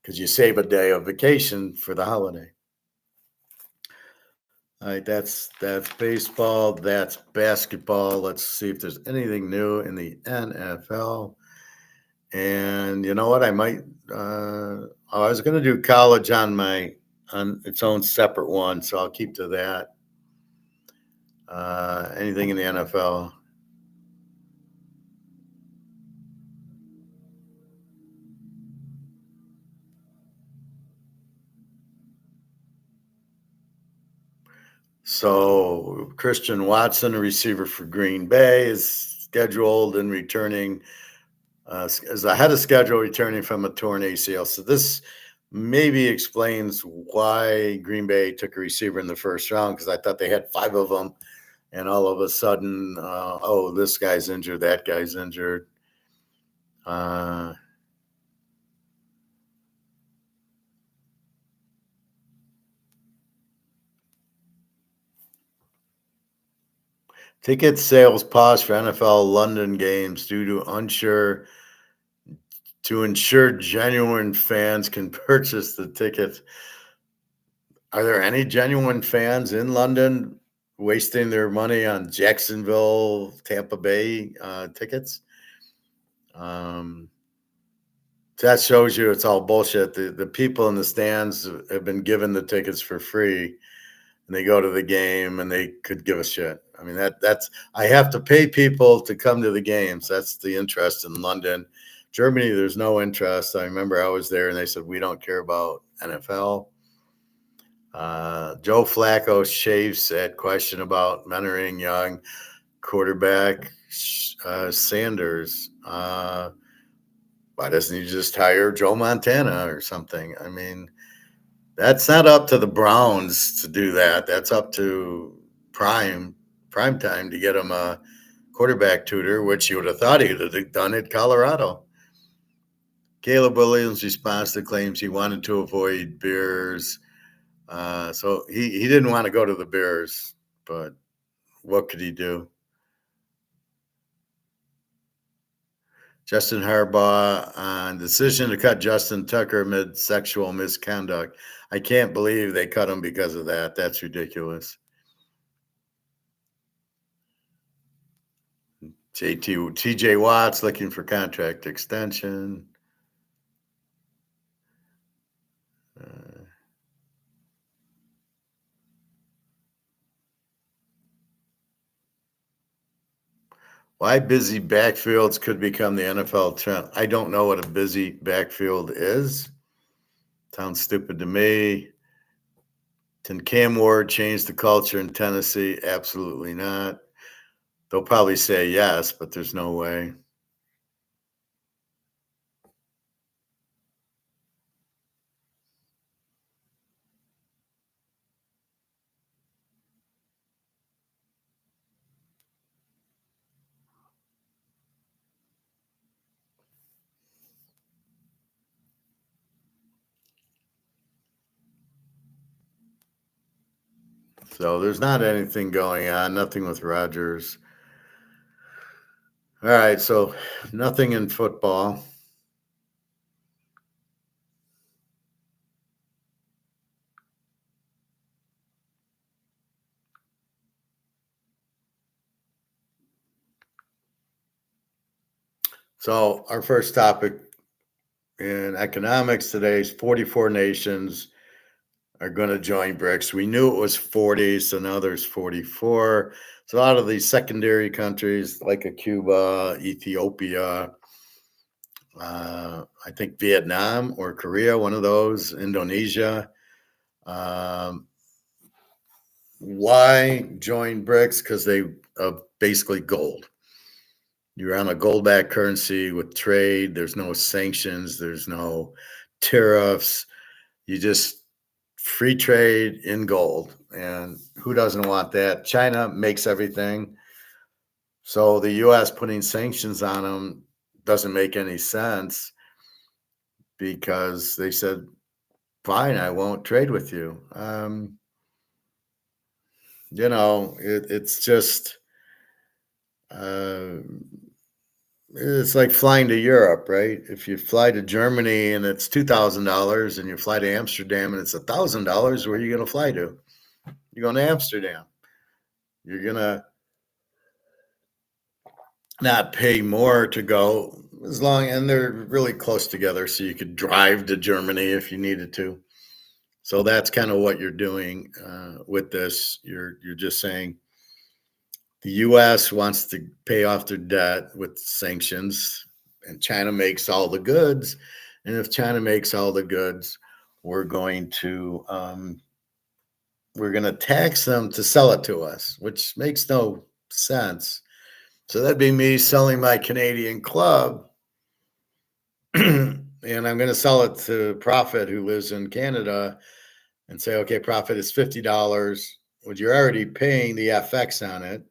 because you save a day of vacation for the holiday. All right, that's baseball. That's basketball. Let's see if there's anything new in the NFL. And you know what? I might. I was going to do college on its own separate one, so I'll keep to that. Anything in the NFL? So Christian Watson, a receiver for Green Bay, is scheduled and returning, is ahead of schedule, returning from a torn ACL. So this maybe explains why Green Bay took a receiver in the first round, because I thought they had 5 of them, and all of a sudden, this guy's injured, that guy's injured. Ticket sales pause for NFL London games due to ensure genuine fans can purchase the tickets. Are there any genuine fans in London wasting their money on Jacksonville, Tampa Bay tickets? That shows you it's all bullshit. The people in the stands have been given the tickets for free, and they go to the game and they could give a shit. I mean, that's I have to pay people to come to the games. That's the interest in London. Germany, there's no interest. I remember I was there and they said, we don't care about NFL. Joe Flacco shaves that question about mentoring young quarterback Sanders. Why doesn't he just hire Joe Montana or something? I mean, that's not up to the Browns to do that. That's up to prime time to get him a quarterback tutor, which you would have thought he would have done at Colorado. Caleb Williams' response to claims he wanted to avoid Bears. So he didn't want to go to the Bears, but what could he do? Justin Harbaugh on decision to cut Justin Tucker amid sexual misconduct. I can't believe they cut him because of that. That's ridiculous. TJ Watt's looking for contract extension. Why busy backfields could become the NFL trend. I don't know what a busy backfield is. Sounds stupid to me. Can Cam Ward change the culture in Tennessee? Absolutely not. They'll probably say yes, but there's no way. So there's not anything going on, nothing with Rodgers. All right, so nothing in football. So our first topic in economics today is 44 nations are going to join BRICS. We knew it was 40, so now there's 44. So a lot of these secondary countries like a Cuba, Ethiopia, I think Vietnam or Korea, one of those, Indonesia. Why join BRICS? Because they basically gold. You're on a gold-backed currency with trade. There's no sanctions. There's no tariffs. You just free trade in gold. And who doesn't want that? China makes everything. So the U.S. putting sanctions on them doesn't make any sense because they said, fine, I won't trade with you. It's just it's like flying to Europe, right? If you fly to Germany and it's $2,000 and you fly to Amsterdam and it's $1,000, where are you going to fly to? You're going to Amsterdam. You're going to not pay more to go and they're really close together. So you could drive to Germany if you needed to. So that's kind of what you're doing with this. You're just saying, the U.S. wants to pay off their debt with sanctions, and China makes all the goods. And if China makes all the goods, we're going to tax them to sell it to us, which makes no sense. So that'd be me selling my Canadian club, and I'm going to sell it to Profit, who lives in Canada, and say, okay, Profit is $50. Well, you're already paying the FX on it,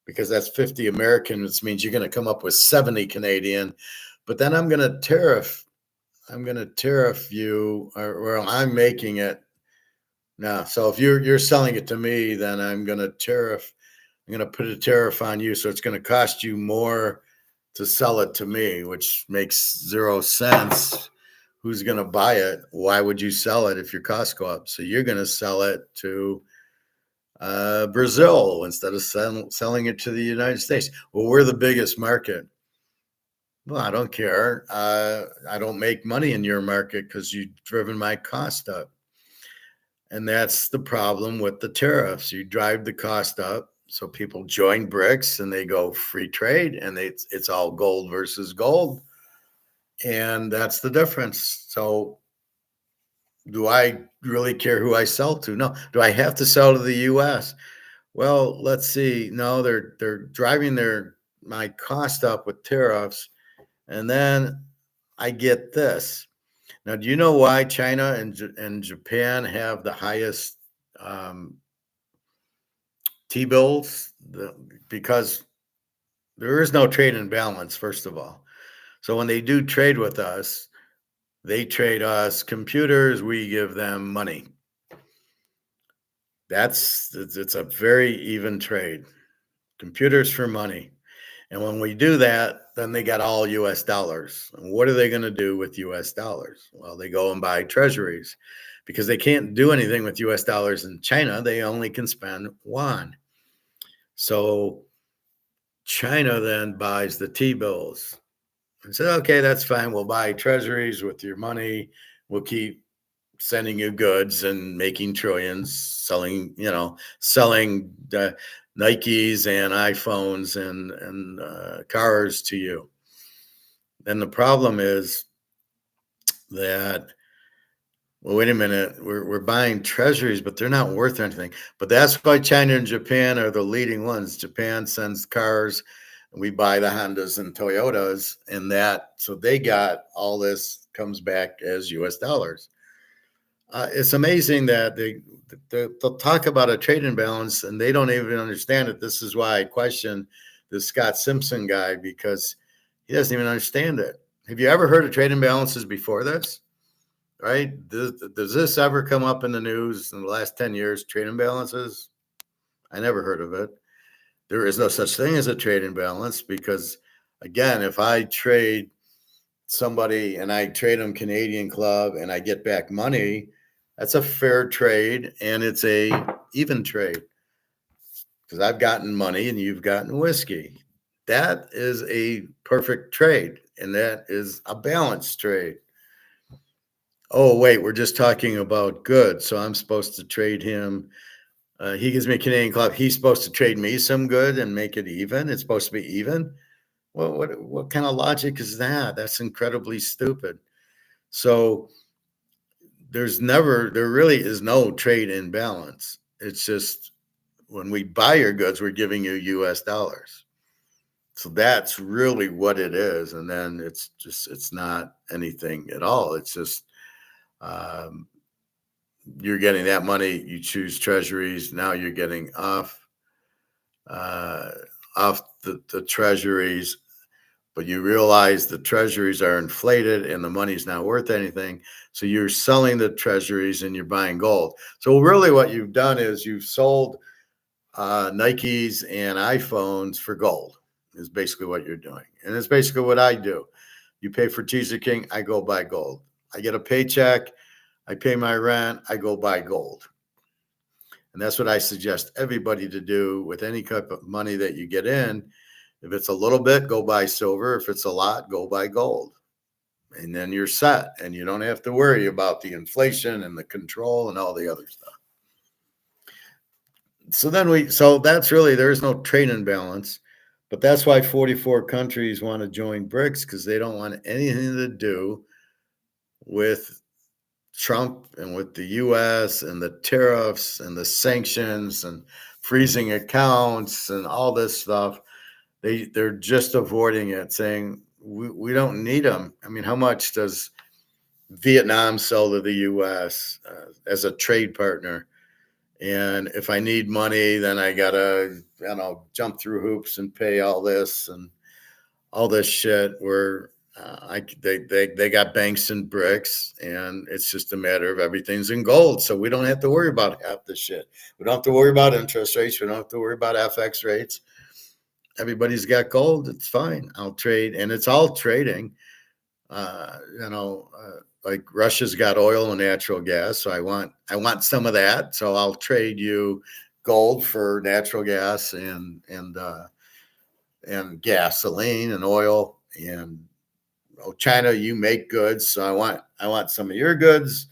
because that's 50 American, which means you're going to come up with 70 Canadian. But then I'm going to tariff you, or I'm making it. No, so if you're selling it to me, then I'm going to put a tariff on you. So it's going to cost you more to sell it to me, which makes zero sense. Who's going to buy it? Why would you sell it if your costs go up? So you're going to sell it to Brazil instead of selling it to the United States. Well, we're the biggest market. Well, I don't care. I don't make money in your market because you've driven my cost up. And that's the problem with the tariffs. You drive the cost up. So people join BRICS and they go free trade, and it's all gold versus gold. And that's the difference. So do I really care who I sell to? No. Do I have to sell to the US? Well, let's see. No, they're driving their my cost up with tariffs, and then I get this. Now, do you know why China and Japan have the highest um, T bills? Because there is no trade imbalance, first of all. So when they do trade with us, they trade us computers, we give them money. It's a very even trade. Computers for money. And when we do that, then they got all US dollars. And what are they going to do with US dollars? Well, they go and buy treasuries because they can't do anything with US dollars in China. They only can spend yuan. So China then buys the T bills and said, okay, that's fine. We'll buy treasuries with your money. We'll keep sending you goods and making trillions, selling Nikes and iPhones and cars to you. Then the problem is that, well, wait a minute, we're buying treasuries, but they're not worth anything. But that's why China and Japan are the leading ones. Japan sends cars, and we buy the Hondas and Toyotas, and so they got all this comes back as US dollars. It's amazing that they'll talk about a trade imbalance and they don't even understand it. This is why I question this Scott Simpson guy, because he doesn't even understand it. Have you ever heard of trade imbalances before this? Right? Does this ever come up in the news in the last 10 years? Trade imbalances? I never heard of it. There is no such thing as a trade imbalance because, again, if I trade somebody and I trade them Canadian Club and I get back money, that's a fair trade and it's a even trade because I've gotten money and you've gotten whiskey. That is a perfect trade and that is a balanced trade. Oh, wait, we're just talking about goods. So I'm supposed to trade him. He gives me a Canadian Club. He's supposed to trade me some good and make it even. It's supposed to be even. Well, what kind of logic is that? That's incredibly stupid. So there really is no trade imbalance. It's just when we buy your goods, we're giving you US dollars. So that's really what it is. And then it's not anything at all. It's just um, you're getting that money. You choose treasuries. Now you're getting uh, off the treasuries, but you realize the treasuries are inflated and the money's not worth anything. So you're selling the treasuries and you're buying gold. So really what you've done is you've sold Nikes and iPhones for gold is basically what you're doing. And it's basically what I do. You pay for Teaserking, I go buy gold. I get a paycheck, I pay my rent, I go buy gold. And that's what I suggest everybody to do with any type of money that you get in. If it's a little bit, go buy silver. If it's a lot, go buy gold. And then you're set and you don't have to worry about the inflation and the control and all the other stuff. So that's really, there's no trade imbalance, but that's why 44 countries want to join Brics because they don't want anything to do with Trump and with the US and the tariffs and the sanctions and freezing accounts and all this stuff. They're just avoiding it, saying we don't need them. I mean, how much does Vietnam sell to the US as a trade partner? And if I need money, then I gotta, jump through hoops and pay all this and all this shit. Where they got banks and Brics, and it's just a matter of everything's in gold, so we don't have to worry about half the shit. We don't have to worry about interest rates. We don't have to worry about FX rates. Everybody's got gold. It's fine. I'll trade, and it's all trading. Uh, you know, like Russia's got oil and natural gas, so I want some of that. So I'll trade you gold for natural gas and gasoline and oil. And China, you make goods, so I want some of your goods.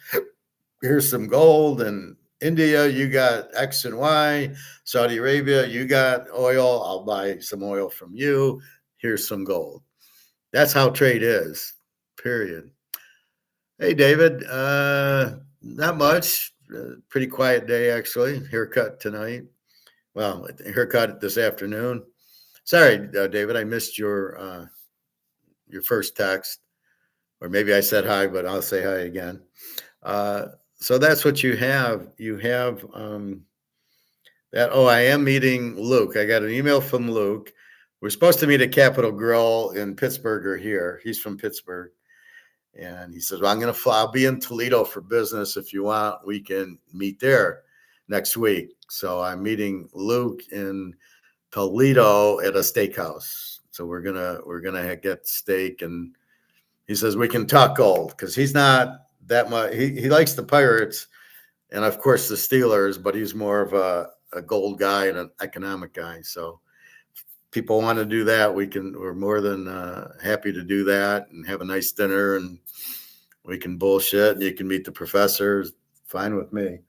Here's some gold. And India, you got X and Y. Saudi Arabia, you got oil. I'll buy some oil from you. Here's some gold. That's how trade is. period. Hey, David. Not much. Pretty quiet day, actually. Haircut tonight. Well, haircut this afternoon. Sorry, David, I missed your first text, or maybe I said hi, but I'll say hi again. Uh, so that's what you have. You have that. Oh, I am meeting Luke. I got an email from Luke. We're supposed to meet at Capitol Grill in Pittsburgh or here. He's from Pittsburgh. And he says, well, I'm going to fly. I'll be in Toledo for business. If you want, we can meet there next week. So I'm meeting Luke in Toledo at a steakhouse. So we're gonna get steak, and he says we can talk gold because he's not that much. He likes the Pirates and of course the Steelers, but he's more of a gold guy and an economic guy. So people want to do that, we're more than happy to do that and have a nice dinner, and we can bullshit and you can meet the professors. Fine with me.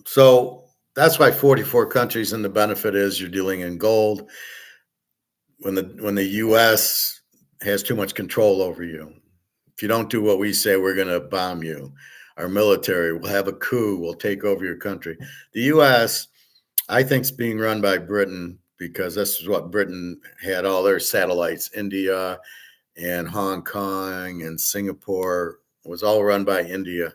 So that's why 44 countries, and the benefit is you're dealing in gold when the US has too much control over you. If you don't do what we say, we're going to bomb you. Our military will have a coup, will take over your country. The US, I think, is being run by Britain, because this is what Britain had all their satellites. India and Hong Kong and Singapore was all run by India.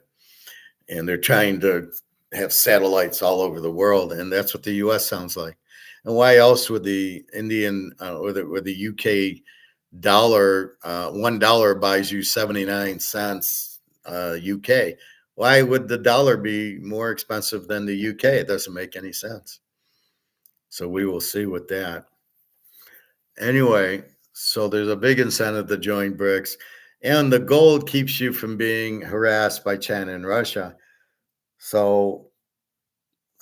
And they're trying to have satellites all over the world. And that's what the US sounds like. And why else would the Indian or the UK dollar, $1 buys you 79 cents UK? Why would the dollar be more expensive than the UK? It doesn't make any sense. So we will see with that. Anyway, so there's a big incentive to join BRICS, and the gold keeps you from being harassed by China and Russia. So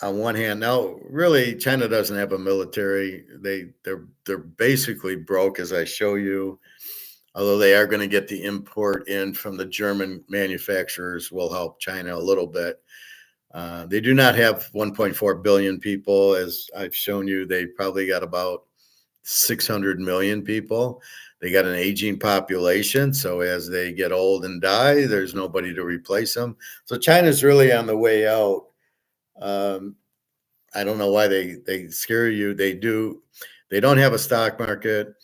on one hand, now really China doesn't have a military. They're basically broke, as I show you. Although they are going to get the import in from the German manufacturers, will help China a little bit. They do not have 1.4 billion people, as I've shown you. They probably got about 600 million people. They got an aging population, so as they get old and die, there's nobody to replace them. So China's really on the way out. I don't know why they scare you. They do. They don't have a stock market.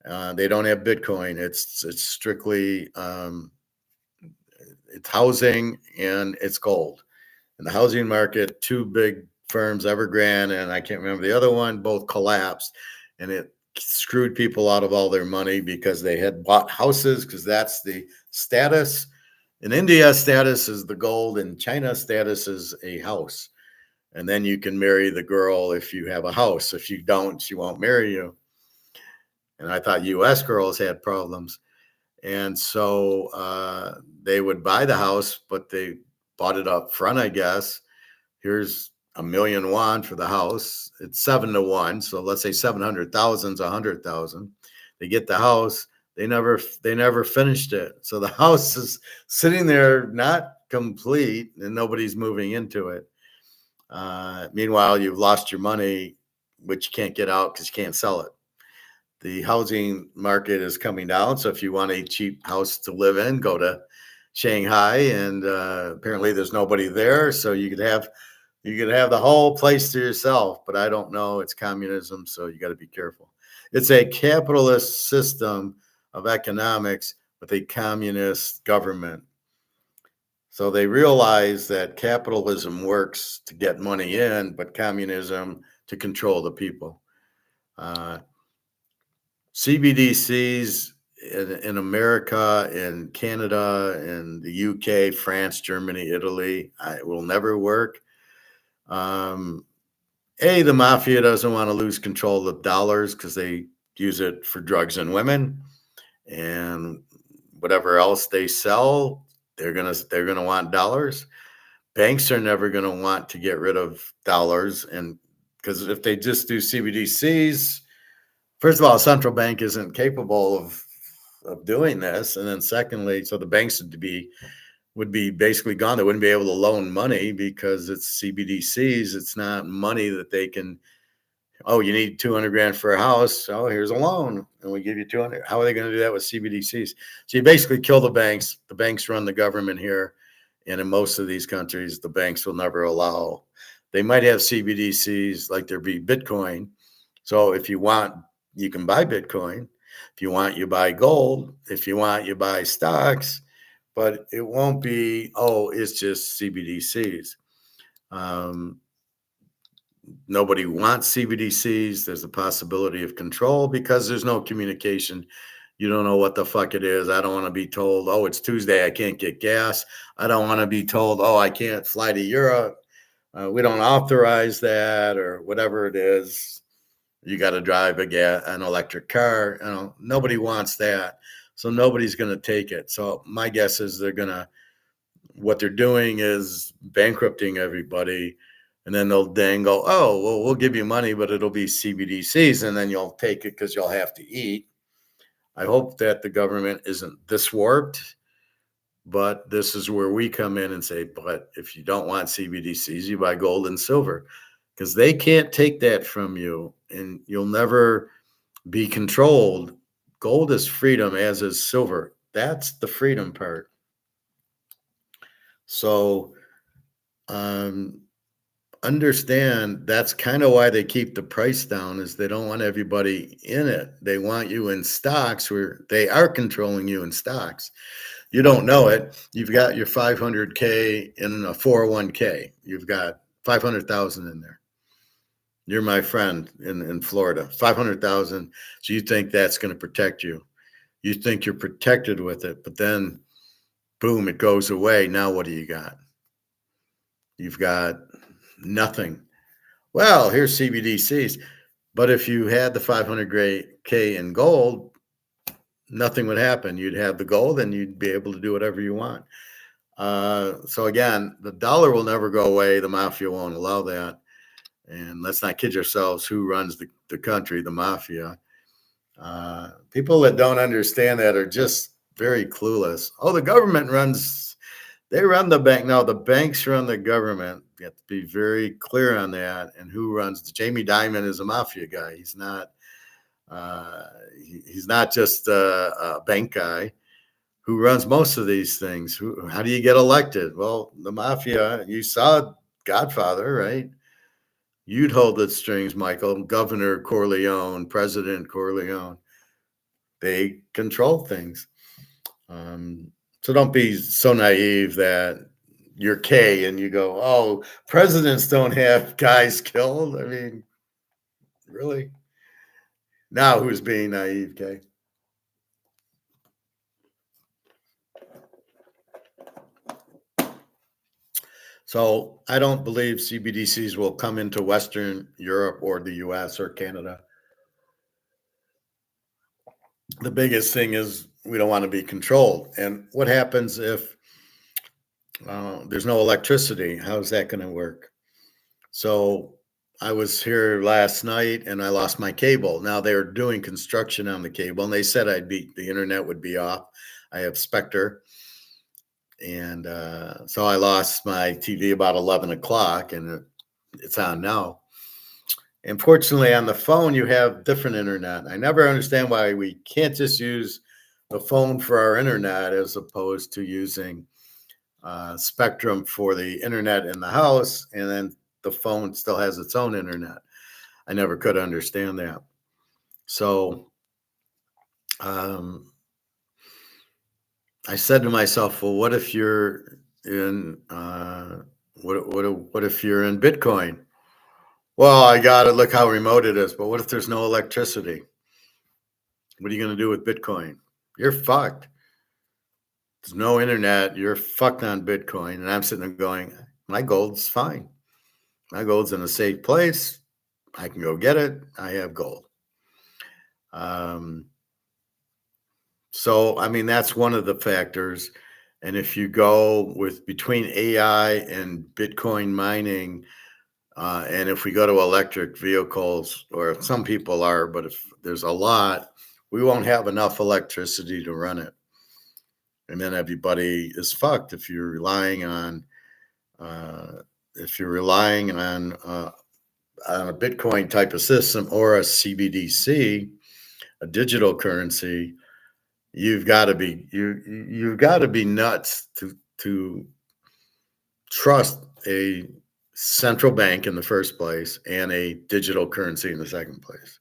They don't have Bitcoin. It's strictly it's housing and it's gold. In the housing market, two big firms, Evergrande and I can't remember the other one, both collapsed, and it screwed people out of all their money because they had bought houses, because that's the status. In India, status is the gold. In China, status is a house. And then you can marry the girl if you have a house. If you don't, she won't marry you. And I thought US girls had problems. And so they would buy the house, but they bought it up front, I guess. Here's $1,000,000 for the house. It's 7-to-1. So let's say 700,000 is 100,000. They get the house. They never finished it. So the house is sitting there not complete, and nobody's moving into it. Meanwhile, you've lost your money, which you can't get out because you can't sell it. The housing market is coming down. So if you want a cheap house to live in, go to Shanghai, and apparently there's nobody there. So you could have the whole place to yourself. But I don't know. It's communism, so you got to be careful. It's a capitalist system of economics with a communist government. So they realize that capitalism works to get money in, but communism to control the people. CBDCs in America, in Canada, in the UK, France, Germany, Italy, it will never work. The mafia doesn't want to lose control of dollars because they use it for drugs and women, and whatever else they sell, they're gonna want dollars. Banks are never gonna want to get rid of dollars, and because if they just do CBDCs, first of all, a central bank isn't capable of doing this, and then secondly, so the banks would be basically gone. They wouldn't be able to loan money because it's CBDCs. It's not money that they can Oh, you need 200 grand for a house. Oh, here's a loan, and we give you 200. How are they going to do that with CBDCs? So you basically kill the banks. The banks run the government here, and in most of these countries, the banks will never allow. They might have CBDCs like there be Bitcoin. So if you want, you can buy Bitcoin. If you want, you buy gold. If you want, you buy stocks. But it won't be, oh, it's just CBDCs. Nobody wants CBDCs. There's a possibility of control because there's no communication. You don't know what the fuck it is. I don't want to be told, oh, it's Tuesday, I can't get gas. I don't want to be told, oh, I can't fly to Europe. We don't authorize that, or whatever it is. You got to drive an electric car. Nobody wants that. So nobody's going to take it. So my guess is what they're doing is bankrupting everybody. And then they'll then go, oh, well, we'll give you money, but it'll be CBDCs. And then you'll take it because you'll have to eat. I hope that the government isn't this warped, but this is where we come in and say, but if you don't want CBDCs, you buy gold and silver, because they can't take that from you and you'll never be controlled. Gold is freedom, as is silver. That's the freedom part. So, understand that's kind of why they keep the price down, is they don't want everybody in it. They want you in stocks where they are controlling you in stocks. You don't know it. You've got your 500K in a 401K. You've got 500,000 in there. You're my friend in Florida, 500,000. So you think that's going to protect you. You think you're protected with it, but then boom, it goes away. Now what do you got? You've got nothing. Well, here's CBDCs. But if you had the 500K in gold, nothing would happen. You'd have the gold and you'd be able to do whatever you want. So again, the dollar will never go away. The mafia won't allow that. And let's not kid ourselves, who runs the country, the mafia. People that don't understand that are just very clueless. Oh, the government they run the bank. No, the banks run the government. You have to be very clear on that. And who runs? Jamie Dimon is a mafia guy. He's not just a bank guy. Who runs most of these things? How do you get elected? Well, the mafia. You saw Godfather, right? You'd hold the strings, Michael. Governor Corleone, President Corleone. They control things. So don't be so naive that you're K and you go, oh, presidents don't have guys killed. I mean, really? Now who's being naive, K? So I don't believe CBDCs will come into Western Europe or the US or Canada. The biggest thing is we don't want to be controlled. And what happens if there's no electricity? How's that going to work? So I was here last night and I lost my cable. Now they're doing construction on the cable and they said the internet would be off. I have Spectre. And so I lost my TV about 11 o'clock and it's on now. Unfortunately, on the phone, you have different internet. I never understand why we can't just use the phone for our internet as opposed to using Spectrum for the internet in the house, and then the phone still has its own internet. I never could understand that. So I said to myself, well, what if you're in what if you're in Bitcoin? Well, I got to look how remote it is, but what if there's no electricity? What are you going to do with Bitcoin? You're fucked. There's no internet. You're fucked on Bitcoin. And I'm sitting there going, my gold's fine. My gold's in a safe place. I can go get it. I have gold. So, I mean, that's one of the factors. And if you go between AI and Bitcoin mining, and if we go to electric vehicles, or some people are, but if there's a lot, we won't have enough electricity to run it. And then everybody is fucked if you're relying on on a Bitcoin type of system or a CBDC, a digital currency, you've got to be you've got to be nuts to trust a central bank in the first place and a digital currency in the second place.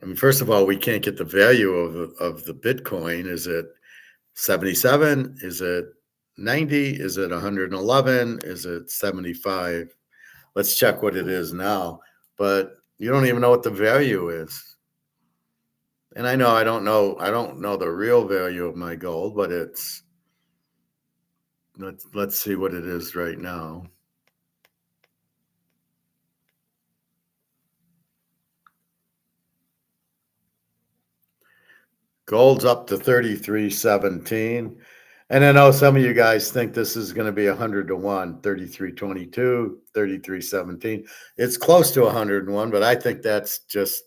I mean, first of all, we can't get the value of the Bitcoin. Is it 77? Is it 90? Is it 111? Is it 75? Let's check what it is now. But you don't even know what the value is. And I know I don't know the real value of my gold, but it's let's see what it is right now. Gold's up to 33.17. And I know some of you guys think this is going to be 100 to 1, 33.22, 33.17. It's close to 101, but I think that's just,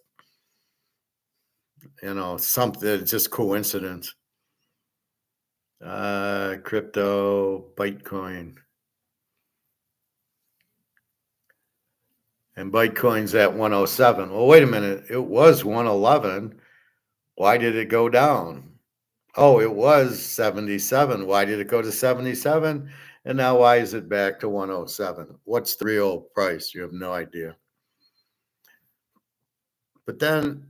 something, just coincidence. Crypto, Bitcoin. And Bitcoin's at 107. Well, wait a minute. It was 111. Why did it go down? Oh, it was 77. Why did it go to 77? And now why is it back to 107? What's the real price? You have no idea. But then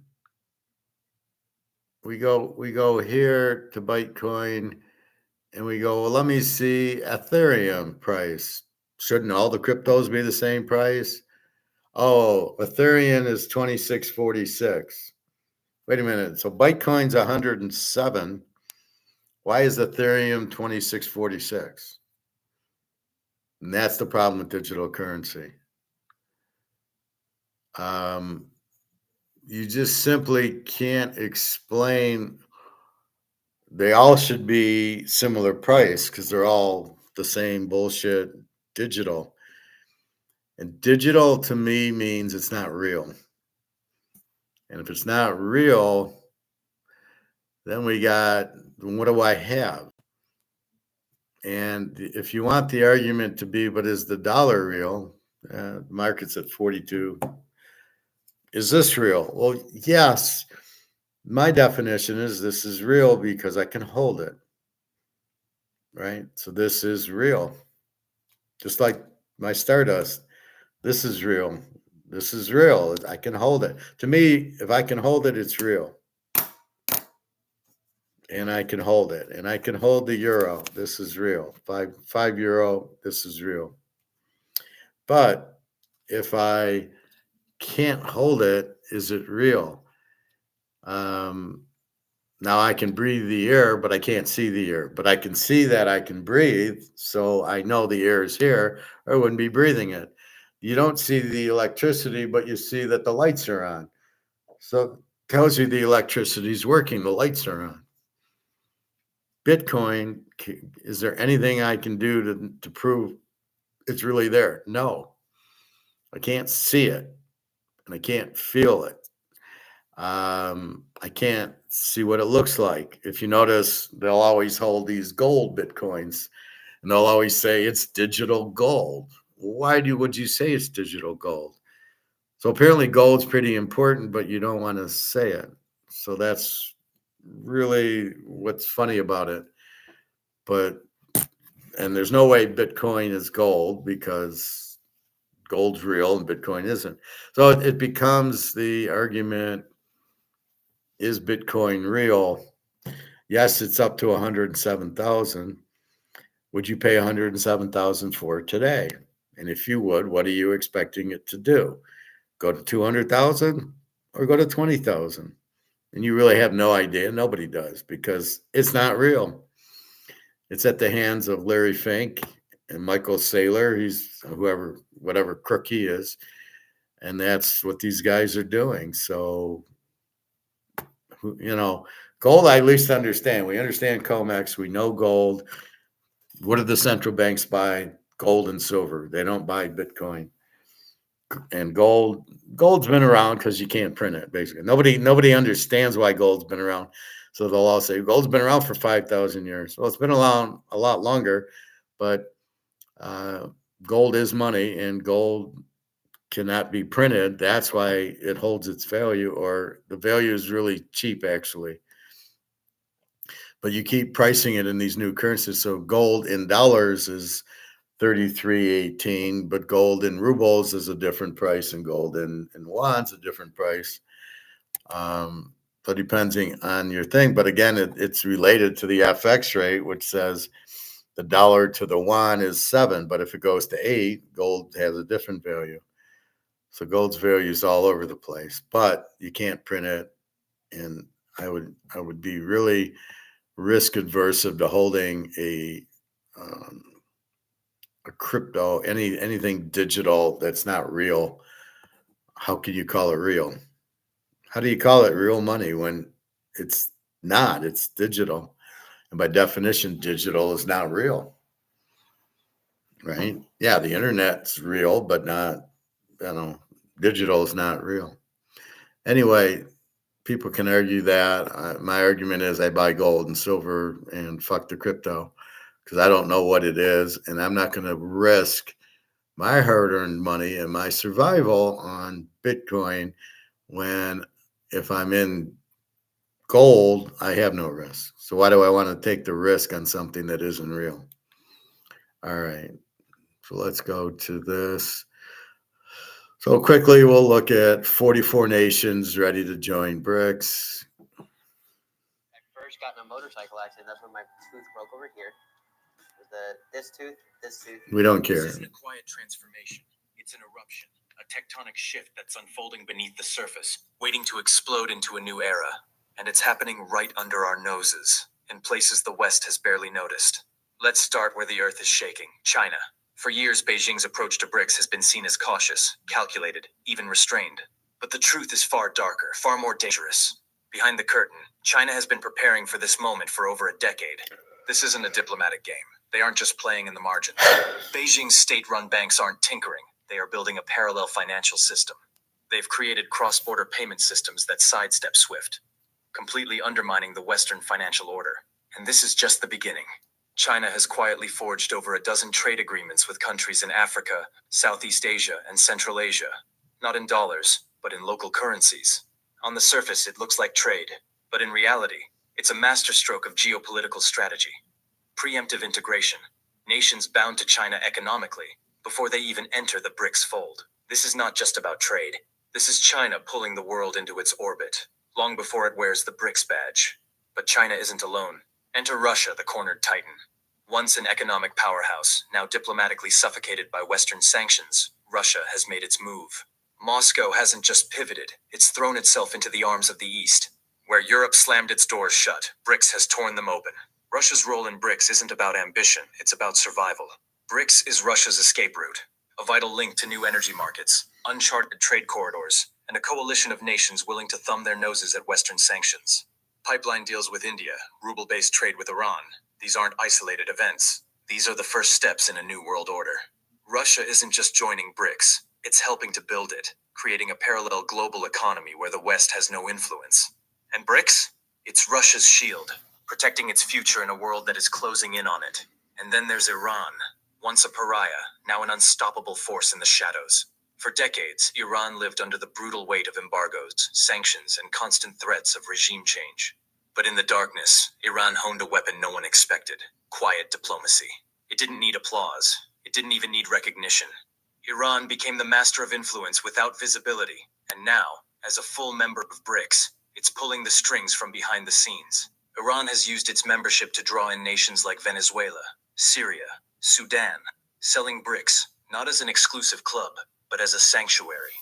we go here to Bitcoin and we go, well, let me see Ethereum price. Shouldn't all the cryptos be the same price? Oh, Ethereum is 2646. Wait a minute. So Bitcoin's 107. Why is Ethereum 2646? And that's the problem with digital currency. You just simply can't explain. They all should be similar price because they're all the same bullshit digital. And digital to me means it's not real. And if it's not real, then we got, what do I have? And if you want the argument to be, but is the dollar real? Market's at 42. Is this real? Well, yes. My definition is this is real because I can hold it. Right? So this is real. Just like my Stardust. This is real. This is real. I can hold it. To me, if I can hold it, it's real. And I can hold it. And I can hold the euro. This is real. Five euro. This is real. But if I can't hold it, is it real? Now I can breathe the air, but I can't see the air. But I can see that I can breathe, so I know the air is here, or I wouldn't be breathing it. You don't see the electricity, but you see that the lights are on. So it tells you the electricity is working, the lights are on. Bitcoin, is there anything I can do to prove it's really there? No. I can't see it, and I can't feel it. I can't see what it looks like. If you notice, they'll always hold these gold Bitcoins, and they'll always say it's digital gold. Why would you say it's digital gold? So apparently gold's pretty important, but you don't want to say it. So that's really what's funny about it. And there's no way Bitcoin is gold because gold's real and Bitcoin isn't. So it becomes the argument, is Bitcoin real? Yes, it's up to 107,000. Would you pay 107,000 for it today? And if you would, what are you expecting it to do? Go to 200,000 or go to 20,000? And you really have no idea. Nobody does because it's not real. It's at the hands of Larry Fink and Michael Saylor. He's whatever crook he is. And that's what these guys are doing. So, gold, I at least understand. We understand COMEX. We know gold. What do the central banks buy? Gold and silver. They don't buy Bitcoin. And gold's been around because you can't print it, basically. Nobody understands why gold's been around. So they'll all say gold's been around for 5,000 years. Well, it's been around a lot longer, but gold is money, and gold cannot be printed. That's why it holds its value, or the value is really cheap, actually. But you keep pricing it in these new currencies. So gold in dollars is 33.18, but gold in rubles is a different price, and gold in won's a different price. So depending on your thing, but again, it's related to the FX rate, which says the dollar to the won is 7, but if it goes to 8, gold has a different value. So gold's value is all over the place, but you can't print it. And I would be really risk adverse to holding a crypto, anything digital that's not real. How can you call it real? How do you call it real money when it's not? It's digital, and by definition, digital is not real, right? Yeah, the internet's real, but not, digital is not real. Anyway, people can argue that. My argument is I buy gold and silver and fuck the crypto, because I don't know what it is, and I'm not going to risk my hard-earned money and my survival on Bitcoin when, if I'm in gold, I have no risk. So why do I want to take the risk on something that isn't real? All right. So let's go to this. So quickly, we'll look at 44 nations ready to join Brics. I first got in a motorcycle accident. That's when my tooth broke over here. This tooth. We don't care. This isn't a quiet transformation. It's an eruption, a tectonic shift that's unfolding beneath the surface, waiting to explode into a new era. And it's happening right under our noses, in places the West has barely noticed. Let's start where the Earth is shaking, China. For years, Beijing's approach to Brics has been seen as cautious, calculated, even restrained. But the truth is far darker, far more dangerous. Behind the curtain, China has been preparing for this moment for over a decade. This isn't a diplomatic game. They aren't just playing in the margins. Beijing's state-run banks aren't tinkering. They are building a parallel financial system. They've created cross-border payment systems that sidestep SWIFT, completely undermining the Western financial order. And this is just the beginning. China has quietly forged over a dozen trade agreements with countries in Africa, Southeast Asia, and Central Asia. Not in dollars, but in local currencies. On the surface, it looks like trade, but in reality, it's a masterstroke of geopolitical strategy. Preemptive integration. Nations bound to China economically before they even enter the Brics fold. This is not just about trade. This is China pulling the world into its orbit, long before it wears the Brics badge. But China isn't alone. Enter Russia, the cornered titan. Once an economic powerhouse, now diplomatically suffocated by Western sanctions, Russia has made its move. Moscow hasn't just pivoted, it's thrown itself into the arms of the East. Where Europe slammed its doors shut, Brics has torn them open. Russia's role in Brics isn't about ambition, it's about survival. Brics is Russia's escape route, a vital link to new energy markets, uncharted trade corridors, and a coalition of nations willing to thumb their noses at Western sanctions. Pipeline deals with India, ruble-based trade with Iran. These aren't isolated events. These are the first steps in a new world order. Russia isn't just joining Brics, it's helping to build it, creating a parallel global economy where the West has no influence. And Brics? It's Russia's shield, protecting its future in a world that is closing in on it. And then there's Iran, once a pariah, now an unstoppable force in the shadows. For decades, Iran lived under the brutal weight of embargoes, sanctions, and constant threats of regime change. But in the darkness, Iran honed a weapon no one expected: quiet diplomacy. It didn't need applause. It didn't even need recognition. Iran became the master of influence without visibility, and now, as a full member of Brics, it's pulling the strings from behind the scenes. Iran has used its membership to draw in nations like Venezuela, Syria, Sudan, selling Brics not as an exclusive club, but as a sanctuary.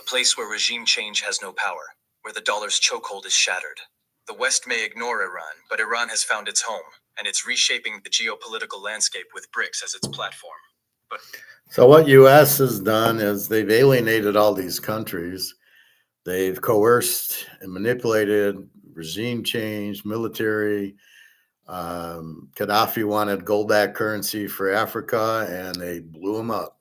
A place where regime change has no power, where the dollar's chokehold is shattered. The West may ignore Iran, but Iran has found its home, and it's reshaping the geopolitical landscape with Brics as its platform. So what U.S. has done is they've alienated all these countries. They've coerced and manipulated regime change, military. Gaddafi wanted gold-backed currency for Africa, and they blew him up.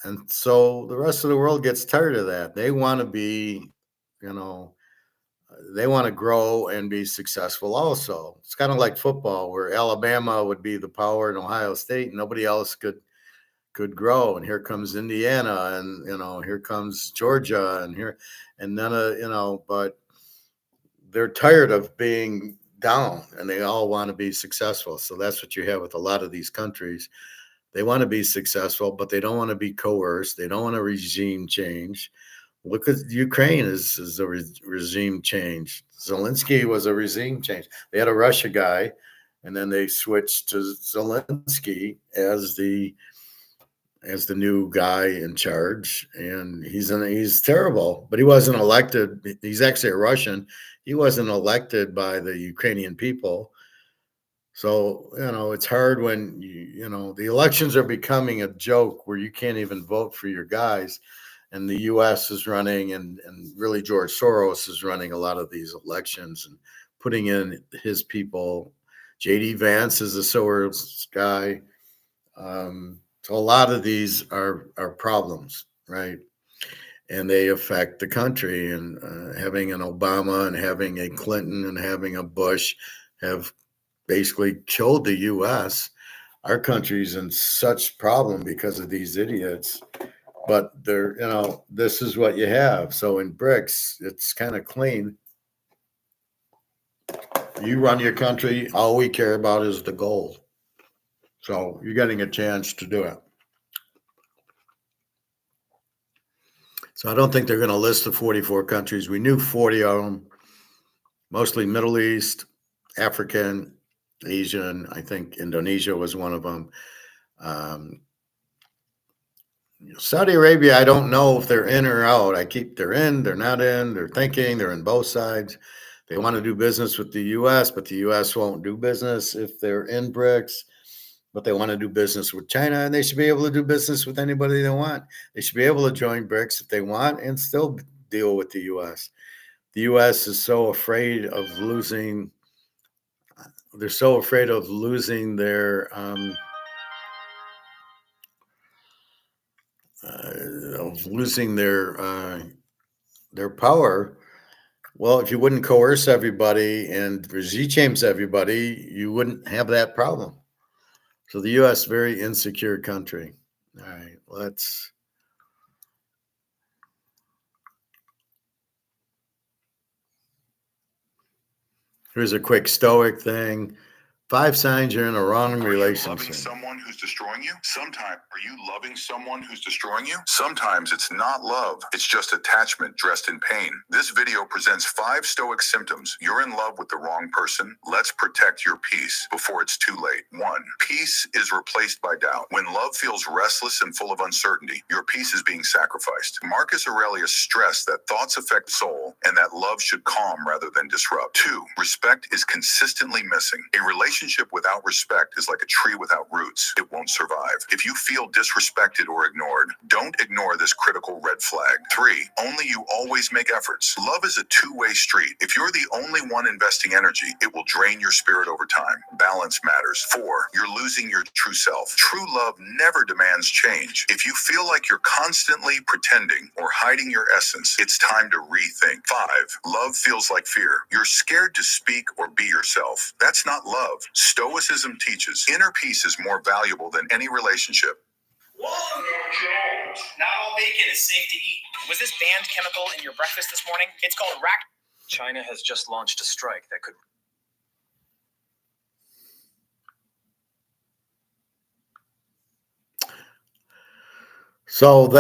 And so the rest of the world gets tired of that. They want to be, they want to grow and be successful also. It's kind of like football, where Alabama would be the power in Ohio State, and nobody else could could grow. And here comes Indiana, and here comes Georgia, and none of but they're tired of being down, and they all want to be successful. So that's what you have with a lot of these countries. They want to be successful, but they don't want to be coerced. They don't want a regime change. Look at Ukraine is a regime change. Zelensky was a regime change. They had a Russia guy, and then they switched to Zelensky as the new guy in charge, and he's terrible. But he wasn't elected. He's actually a Russian. He wasn't elected by the Ukrainian people. So, it's hard when the elections are becoming a joke where you can't even vote for your guys. And the U.S. is running, and really George Soros is running a lot of these elections and putting in his people. J.D. Vance is a Soros guy. So a lot of these are problems, right? And they affect the country. And having an Obama and having a Clinton and having a Bush have basically killed the U.S. Our country's in such problem because of these idiots. But this is what you have. So in Brics, it's kind of clean. You run your country. All we care about is the gold. So you're getting a chance to do it. So I don't think they're going to list the 44 countries. We knew 40 of them, mostly Middle East, African, Asian. I think Indonesia was one of them. Saudi Arabia, I don't know if they're in or out. They're in, they're not in, they're thinking, they're in both sides. They want to do business with the U.S., but the U.S. won't do business if they're in Brics. But they want to do business with China, and they should be able to do business with anybody they want. They should be able to join Brics if they want and still deal with the U.S. The U.S. is so afraid of losing. They're so afraid of losing their power. Well, if you wouldn't coerce everybody and regime change everybody, you wouldn't have that problem. So the U.S. very insecure country. All right, here's a quick stoic thing. 5 signs you're in a wrong relationship. Are you loving someone who's destroying you? Sometimes. Are you loving someone who's destroying you? Sometimes it's not love. It's just attachment dressed in pain. This video presents 5 stoic symptoms. You're in love with the wrong person. Let's protect your peace before it's too late. 1. Peace is replaced by doubt. When love feels restless and full of uncertainty, your peace is being sacrificed. Marcus Aurelius stressed that thoughts affect the soul and that love should calm rather than disrupt. 2. Respect is consistently missing. A relationship without respect is like a tree without roots. It won't survive. If you feel disrespected or ignored, don't ignore this critical red flag. 3. Only you always make efforts. Love is a two-way street. If you're the only one investing energy, it will drain your spirit over time. Balance matters. 4. You're losing your true self. True love never demands change. If you feel like you're constantly pretending or hiding your essence, it's time to rethink. 5. Love feels like fear. You're scared to speak or be yourself. That's not love. Stoicism teaches inner peace is more valuable than any relationship. Welcome to Jones. Not all bacon is safe to eat. Was this banned chemical in your breakfast this morning? It's called rack. China has just launched a strike that could. So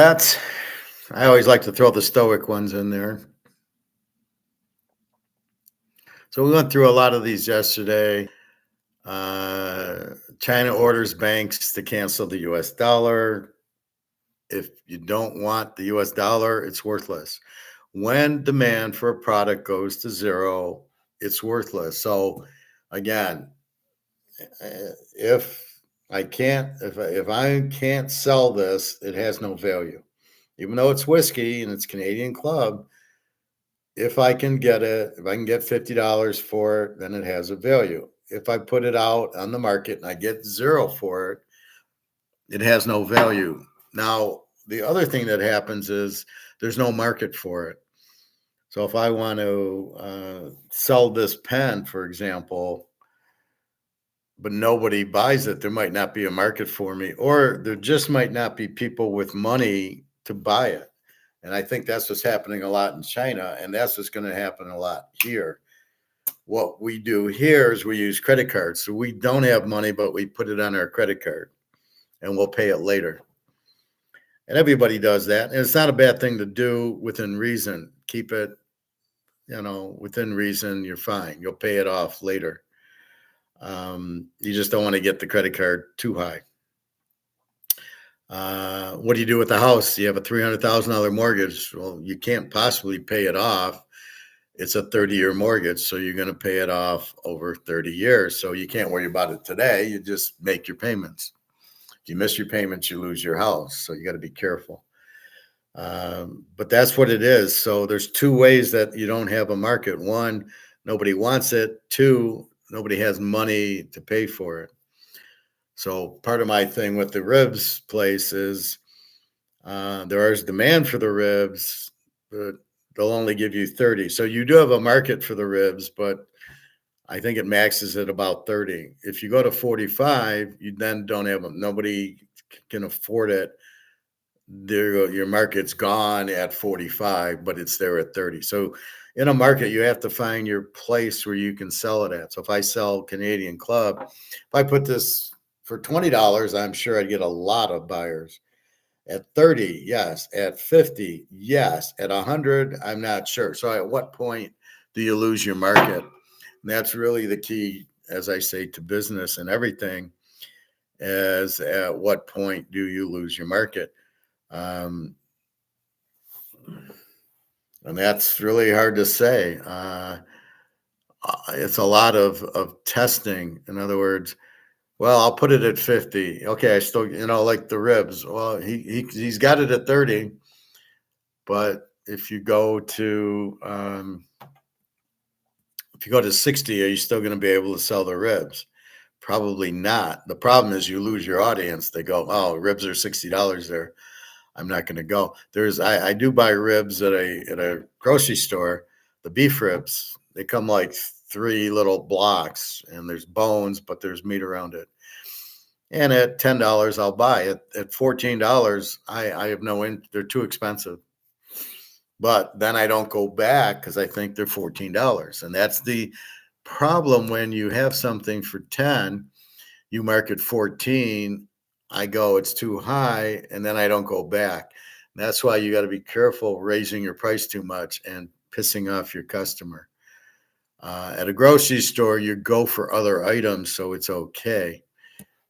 I always like to throw the stoic ones in there. So we went through a lot of these yesterday. China orders banks to cancel the U.S. dollar. If you don't want the U.S. dollar, it's worthless. When demand for a product goes to zero, it's worthless. So again, if I can't sell this, it has no value. Even though it's whiskey and it's Canadian Club, if I can get $50 for it, then it has a value. If I put it out on the market and I get zero for it, it has no value. Now, the other thing that happens is there's no market for it. So if I want to sell this pen, for example, but nobody buys it. There might not be a market for me, or there just might not be people with money to buy it. And I think that's what's happening a lot in China, and that's what's going to happen a lot here. What we do here is we use credit cards. So we don't have money, but we put it on our credit card and we'll pay it later. And everybody does that. And it's not a bad thing to do within reason. Keep it, within reason, you're fine. You'll pay it off later. You just don't want to get the credit card too high. What do you do with the house? You have a $300,000 mortgage. Well, you can't possibly pay it off. It's a 30-year mortgage, so you're going to pay it off over 30 years. So you can't worry about it today. You just make your payments. If you miss your payments, you lose your house. So you got to be careful. But that's what it is. So there's two ways that you don't have a market. One, nobody wants it. Two, nobody has money to pay for it. So part of my thing with the ribs place is there is demand for the ribs, but they'll only give you 30. So you do have a market for the ribs, but I think it maxes at about 30. If you go to 45, you then don't have them. Nobody can afford it. Your market's gone at 45, but it's there at 30. So in a market, you have to find your place where you can sell it at. So if I sell Canadian Club, if I put this for $20, I'm sure I'd get a lot of buyers. At 30, yes. At 50, yes. At 100, I'm not sure. So at what point do you lose your market? And that's really the key, as I say, to business and everything, is at what point do you lose your market? And that's really hard to say. It's a lot of testing. In other words, well, I'll put it at 50. Okay, I still, like the ribs. Well, he's got it at 30, but if you go to 60, are you still going to be able to sell the ribs? Probably not. The problem is you lose your audience. They go, oh, ribs are $60 there. I'm not going to go. I do buy ribs at a grocery store. The beef ribs, they come like 3 little blocks, and there's bones, but there's meat around it. And at $10, I'll buy it. At $14, I have they're too expensive. But then I don't go back because I think they're $14. And that's the problem when you have something for 10, you market 14, I go, it's too high, and then I don't go back. And that's why you got to be careful raising your price too much and pissing off your customer. At a grocery store, you go for other items, so it's okay.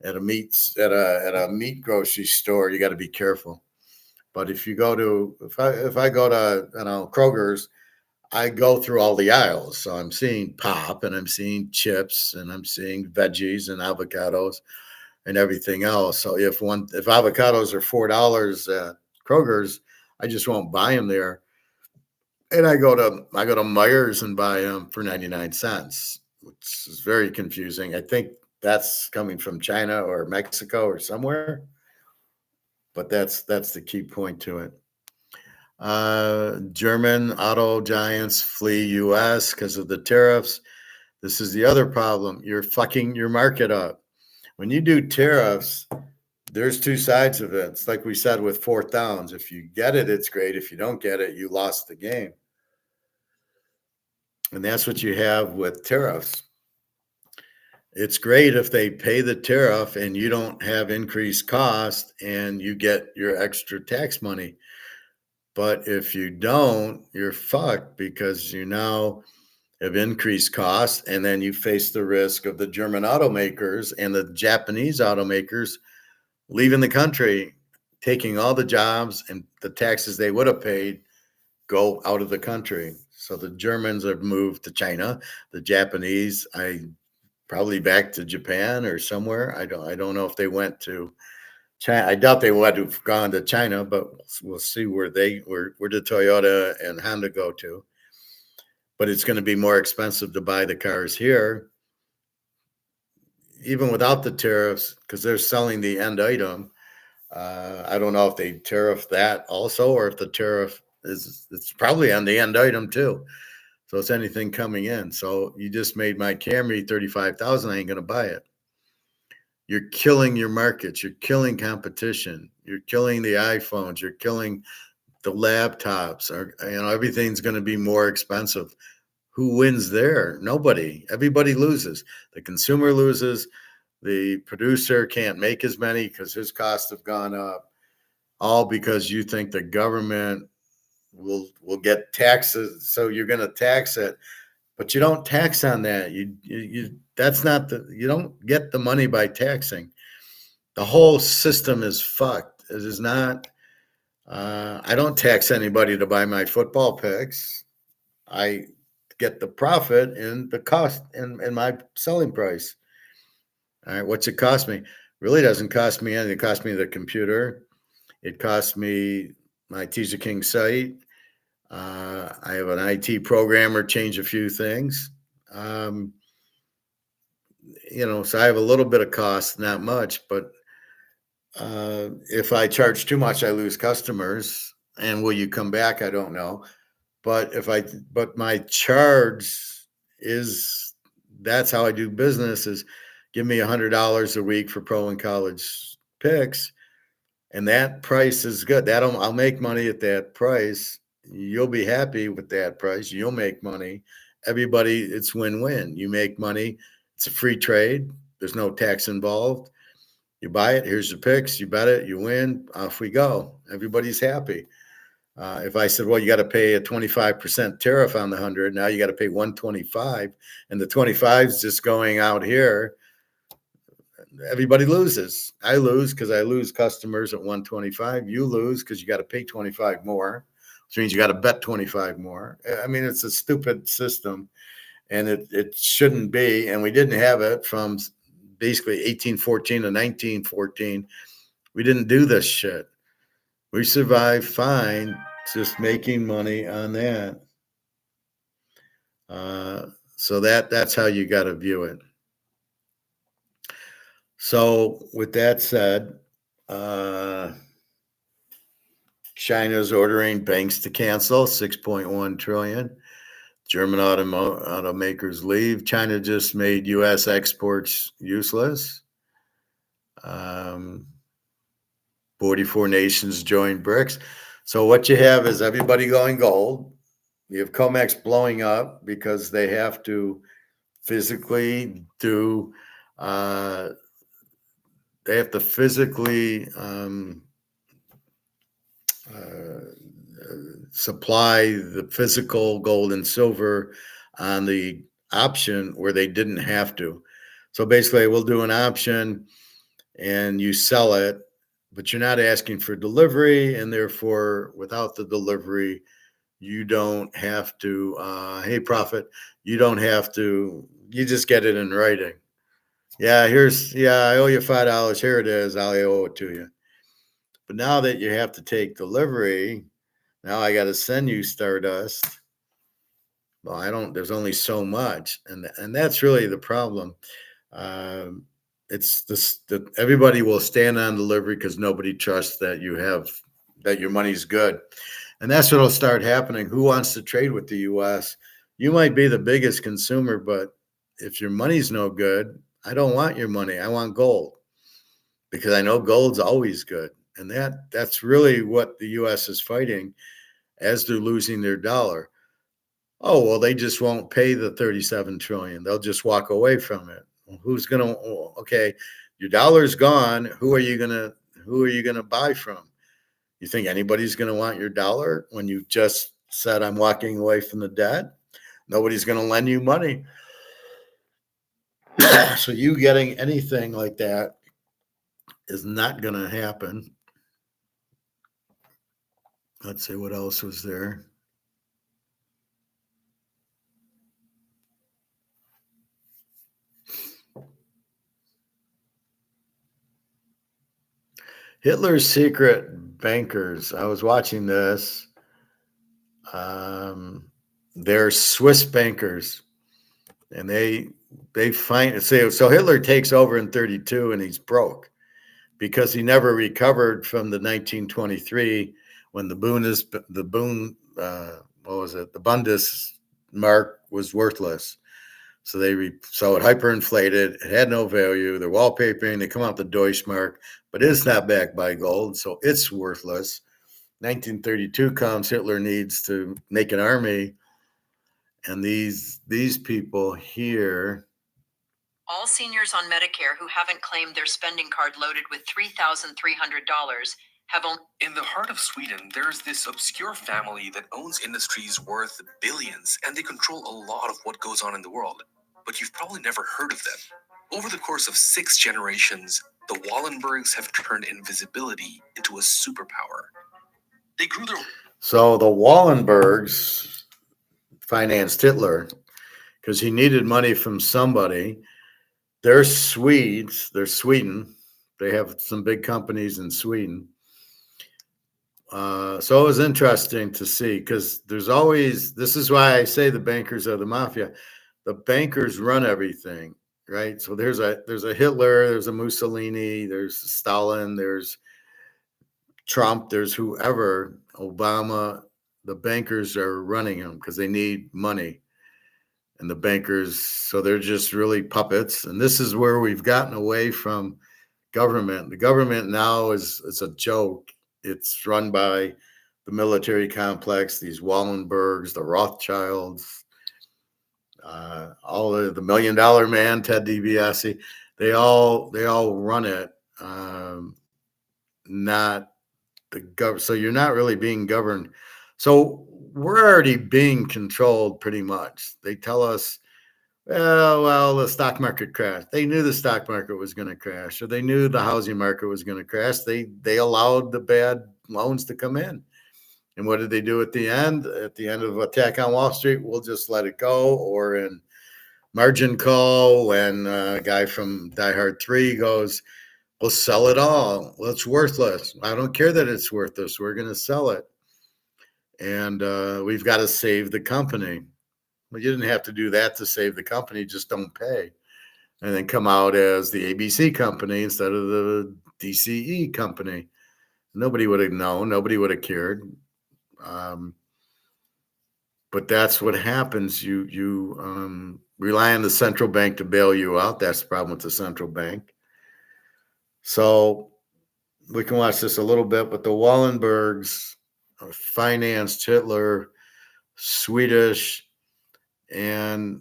At a meat grocery store, you got to be careful. But if you go to if I go to Kroger's, I go through all the aisles. So I'm seeing pop, and I'm seeing chips, and I'm seeing veggies and avocados and everything else. So if avocados are $4 at Kroger's, I just won't buy them there. And I go to Meijer's and buy them for 99 cents, which is very confusing. I think that's coming from China or Mexico or somewhere. But that's the key point to it. German auto giants flee U.S. because of the tariffs. This is the other problem. You're fucking your market up. When you do tariffs, there's two sides of it. It's like we said with fourth downs. If you get it, it's great. If you don't get it, you lost the game. And that's what you have with tariffs. It's great if they pay the tariff and you don't have increased cost and you get your extra tax money. But if you don't, you're fucked because you now have increased costs, and then you face the risk of the German automakers and the Japanese automakers leaving the country, taking all the jobs and the taxes they would have paid go out of the country. So the Germans have moved to China. The Japanese, probably back to Japan or somewhere. I don't know if they went to China. I doubt they would have gone to China, but we'll see where the Toyota and Honda go to. But it's going to be more expensive to buy the cars here, even without the tariffs, because they're selling the end item. I don't know if they tariff that also, or if the tariff it's probably on the end item too. So it's anything coming in. So you just made my Camry $35,000. I ain't going to buy it. you're killing your markets. You're killing competition. You're killing the iPhones. You're killing the laptops. Or, everything's going to be more expensive. Who wins there? Nobody. Everybody loses. The consumer loses. The producer can't make as many because his costs have gone up. All because you think the government will get taxes, so you're going to tax it. But you don't tax on that. You that's not you don't get the money by taxing. The whole system is fucked. It is not. I don't tax anybody to buy my football picks. I get the profit in the cost in my selling price. All right, what's it cost me? Really doesn't cost me anything. It cost me the computer. It cost me my Teaserking site. I have an IT programmer change a few things. So I have a little bit of cost, not much, but if I charge too much, I lose customers. And will you come back? I don't know. But my charge that's how I do business is give me $100 a week for pro and college picks. And that price is good. I'll make money at that price. You'll be happy with that price. You'll make money. Everybody, it's win-win. You make money. It's a free trade. There's no tax involved. You buy it. Here's your picks. You bet it. You win. Off we go. Everybody's happy. If I said, well, you got to pay a 25% tariff on the 100, now you got to pay 125, and the 25 is just going out here, everybody loses. I lose because I lose customers at 125. You lose because you got to pay 25 more, which means you got to bet 25 more. I mean, it's a stupid system, and it shouldn't be. And we didn't have it from basically 1814 to 1914. We didn't do this shit. We survived fine, just making money on that. So that's how you got to view it. So with that said, China's ordering banks to cancel 6.1 trillion. German automakers leave. China just made U.S. exports useless. 44 nations joined Brics. So what you have is everybody going gold. You have comex blowing up because they have to physically do. They have to physically supply the physical gold and silver on the option where they didn't have to. So basically, we'll do an option and you sell it, but you're not asking for delivery, and therefore, without the delivery, you don't have to, hey, profit, you don't have to, you just get it in writing. Yeah, I owe you $5. Here it is. I'll owe it to you. But now that you have to take delivery, now I got to send you Stardust. Well, there's only so much. And that's really the problem. It's this, that everybody will stand on delivery because nobody trusts that that your money's good. And that's what'll start happening. Who wants to trade with the US? You might be the biggest consumer, but if your money's no good, I don't want your money. I want gold because I know gold's always good. And that's really what the US is fighting as they're losing their dollar. Oh, well, they just won't pay the 37 trillion. They'll just walk away from it. Who's going to, okay, your dollar's gone. Who are you going to buy from? You think anybody's going to want your dollar when you just said, I'm walking away from the debt? Nobody's going to lend you money. So you getting anything like that is not going to happen. Let's see what else was there. Hitler's secret bankers. I was watching this. They're Swiss bankers, and they find so Hitler takes over in 1932 and he's broke because he never recovered from the 1923 when the Bundesmark was worthless. So so it hyperinflated. It had no value. They're wallpapering. They come out the Deutschmark, but it's not backed by gold, so it's worthless. 1932 comes. Hitler needs to make an army, and these people here. All seniors on Medicare who haven't claimed their spending card loaded with $3,300 have only. In the heart of Sweden, there's this obscure family that owns industries worth billions, and they control a lot of what goes on in the world. But you've probably never heard of them. Over the course of 6 generations, the Wallenbergs have turned invisibility into a superpower. They grew their. So the Wallenbergs financed Hitler because he needed money from somebody. They're Swedes. They're Sweden. They have some big companies in Sweden. So it was interesting to see because there's always, this is why I say the bankers are the mafia. The bankers run everything, right? So there's a Hitler, there's a Mussolini, there's Stalin, there's Trump, there's whoever, Obama. The bankers are running them because they need money. And the bankers, so they're just really puppets. And this is where we've gotten away from government. The government now is a joke. It's run by the military complex, these Wallenbergs, the Rothschilds, all the $1 Million Man, Ted DiBiase. They all run it. Not the so you're not really being governed. So we're already being controlled pretty much. They tell us, well, the stock market crashed. They knew the stock market was going to crash, or they knew the housing market was going to crash. They allowed the bad loans to come in. And what did they do at the end? At the end of Attack on Wall Street, we'll just let it go. Or in Margin Call, when a guy from Die Hard 3 goes, we'll sell it all. Well, it's worthless. I don't care that it's worthless. We're going to sell it. And we've got to save the company. Well, you didn't have to do that to save the company. Just don't pay. And then come out as the ABC company instead of the DCE company. Nobody would have known. Nobody would have cared. But that's what happens. You rely on the central bank to bail you out. That's the problem with the central bank. So we can watch this a little bit, but the Wallenbergs financed Hitler, Swedish, and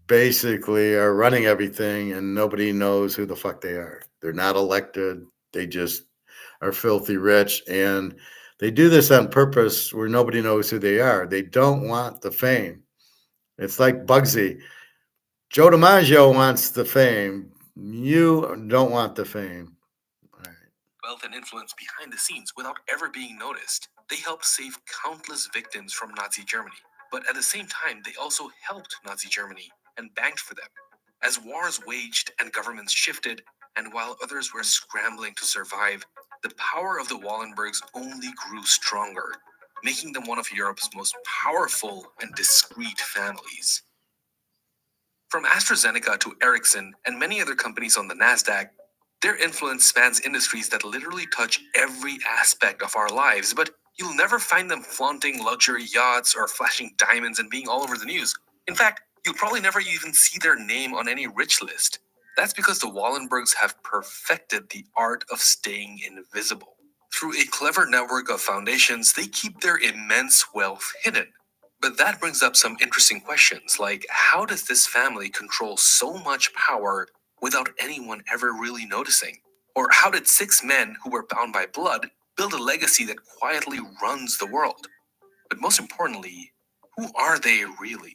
basically are running everything, and nobody knows who the fuck they are. They're not elected. They just are filthy rich, and they do this on purpose where nobody knows who they are. They don't want the fame. It's like Bugsy. Joe DiMaggio wants the fame. You don't want the fame. All right. Wealth and influence behind the scenes without ever being noticed. They helped save countless victims from Nazi Germany. But at the same time, they also helped Nazi Germany and banked for them. As wars waged and governments shifted, and while others were scrambling to survive, the power of the Wallenbergs only grew stronger, making them one of Europe's most powerful and discreet families. From AstraZeneca to Ericsson and many other companies on the NASDAQ, their influence spans industries that literally touch every aspect of our lives, but you'll never find them flaunting luxury yachts or flashing diamonds and being all over the news. In fact, you'll probably never even see their name on any rich list. That's because the Wallenbergs have perfected the art of staying invisible. Through a clever network of foundations, they keep their immense wealth hidden. But that brings up some interesting questions, like how does this family control so much power without anyone ever really noticing? Or how did 6 men who were bound by blood build a legacy that quietly runs the world? But most importantly, who are they really?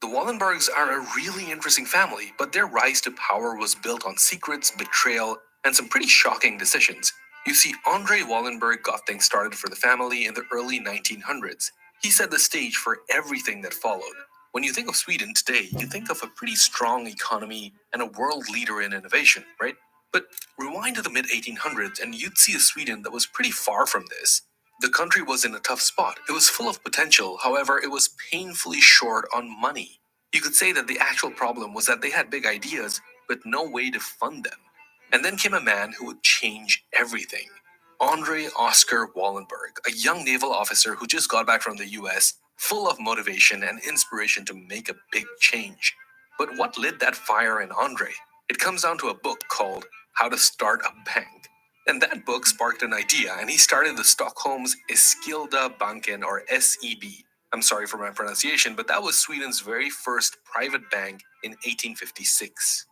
The Wallenbergs are a really interesting family, but their rise to power was built on secrets, betrayal, and some pretty shocking decisions. You see, Andrei Wallenberg got things started for the family in the early 1900s. He set the stage for everything that followed. When you think of Sweden today, you think of a pretty strong economy and a world leader in innovation, right? But rewind to the mid-1800s and you'd see a Sweden that was pretty far from this. The country was in a tough spot. It was full of potential, however, it was painfully short on money. You could say that the actual problem was that they had big ideas, but no way to fund them. And then came a man who would change everything. Andrei Oscar Wallenberg, a young naval officer who just got back from the US, full of motivation and inspiration to make a big change. But what lit that fire in Andre? It comes down to a book called How to Start a Bank. And that book sparked an idea, and he started the Stockholm's Eskilda Banken, or SEB. I'm sorry for my pronunciation, but that was Sweden's very first private bank in 1856.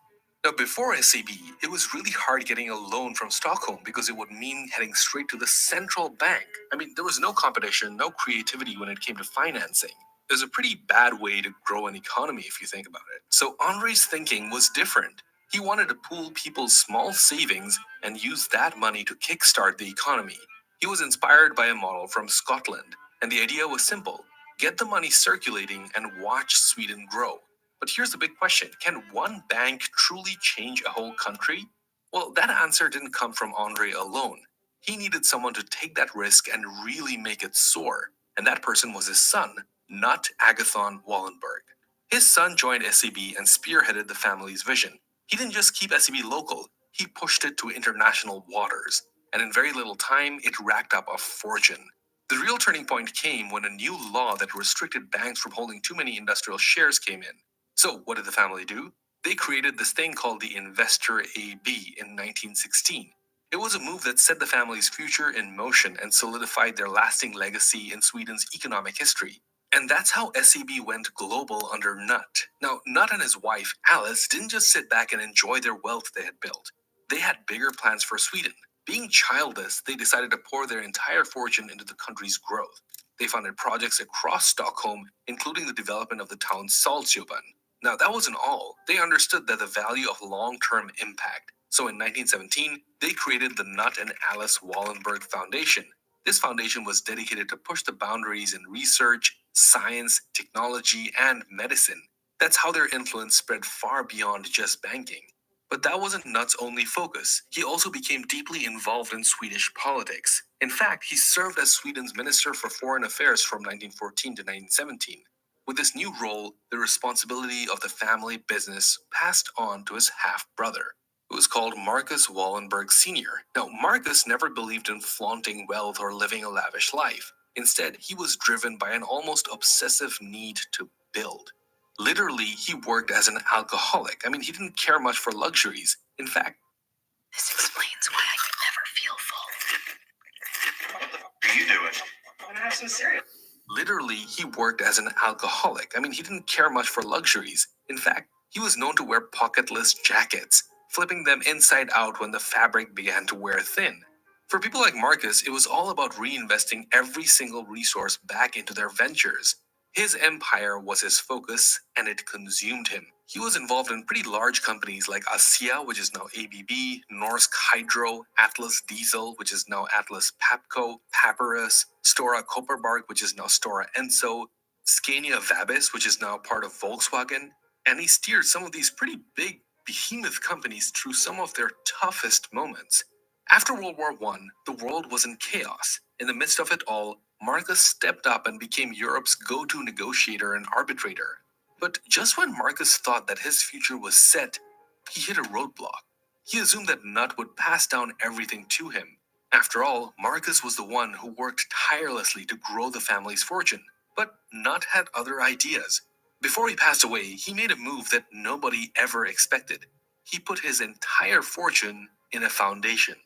Now, before SEB, it was really hard getting a loan from Stockholm because it would mean heading straight to the central bank. I mean, there was no competition, no creativity when it came to financing. It was a pretty bad way to grow an economy if you think about it. So Andre's thinking was different. He wanted to pool people's small savings and use that money to kickstart the economy. He was inspired by a model from Scotland, and the idea was simple: get the money circulating and watch Sweden grow. But here's the big question: can one bank truly change a whole country? Well, that answer didn't come from Andre alone. He needed someone to take that risk and really make it soar. And that person was his son, not Agathon Wallenberg. His son joined SEB and spearheaded the family's vision. He didn't just keep SEB local, he pushed it to international waters. And in very little time, it racked up a fortune. The real turning point came when a new law that restricted banks from holding too many industrial shares came in. So what did the family do? They created this thing called the Investor AB in 1916. It was a move that set the family's future in motion and solidified their lasting legacy in Sweden's economic history. And that's how SEB went global under Nutt. Now, Nutt and his wife, Alice, didn't just sit back and enjoy their wealth they had built. They had bigger plans for Sweden. Being childless, they decided to pour their entire fortune into the country's growth. They funded projects across Stockholm, including the development of the town's Saltsjöbaden. Now, that wasn't all. They understood that the value of long-term impact. So in 1917, they created the Nutt and Alice Wallenberg Foundation. This foundation was dedicated to push the boundaries in research, science, technology, and medicine. That's how their influence spread far beyond just banking. But that wasn't Nutt's only focus. He also became deeply involved in Swedish politics. In fact, he served as Sweden's Minister for Foreign Affairs from 1914 to 1917. With this new role, the responsibility of the family business passed on to his half-brother, who was called Marcus Wallenberg Sr. Now, Marcus never believed in flaunting wealth or living a lavish life. Instead, he was driven by an almost obsessive need to build. Literally, he worked as an alcoholic. I mean, he didn't care much for luxuries. In fact, This explains why I could never feel full. what the fuck are you doing? I'm gonna have some cereal. Literally, he worked as an alcoholic. I mean, he didn't care much for luxuries. In fact, he was known to wear pocketless jackets, flipping them inside out when the fabric began to wear thin. For people like Marcus, it was all about reinvesting every single resource back into their ventures. His empire was his focus, and it consumed him. He was involved in pretty large companies like ASEA, which is now ABB, Norsk Hydro, Atlas Diesel, which is now Atlas Papco, Papyrus, Stora Kopparberg, which is now Stora Enso, Scania Vabis, which is now part of Volkswagen, and he steered some of these pretty big behemoth companies through some of their toughest moments. After World War I, the world was in chaos. In the midst of it all, Marcus stepped up and became Europe's go-to negotiator and arbitrator. But just when Marcus thought that his future was set, he hit a roadblock. He assumed that Nutt would pass down everything to him. After all, Marcus was the one who worked tirelessly to grow the family's fortune. But Nutt had other ideas. Before he passed away, he made a move that nobody ever expected. He put his entire fortune in a foundation.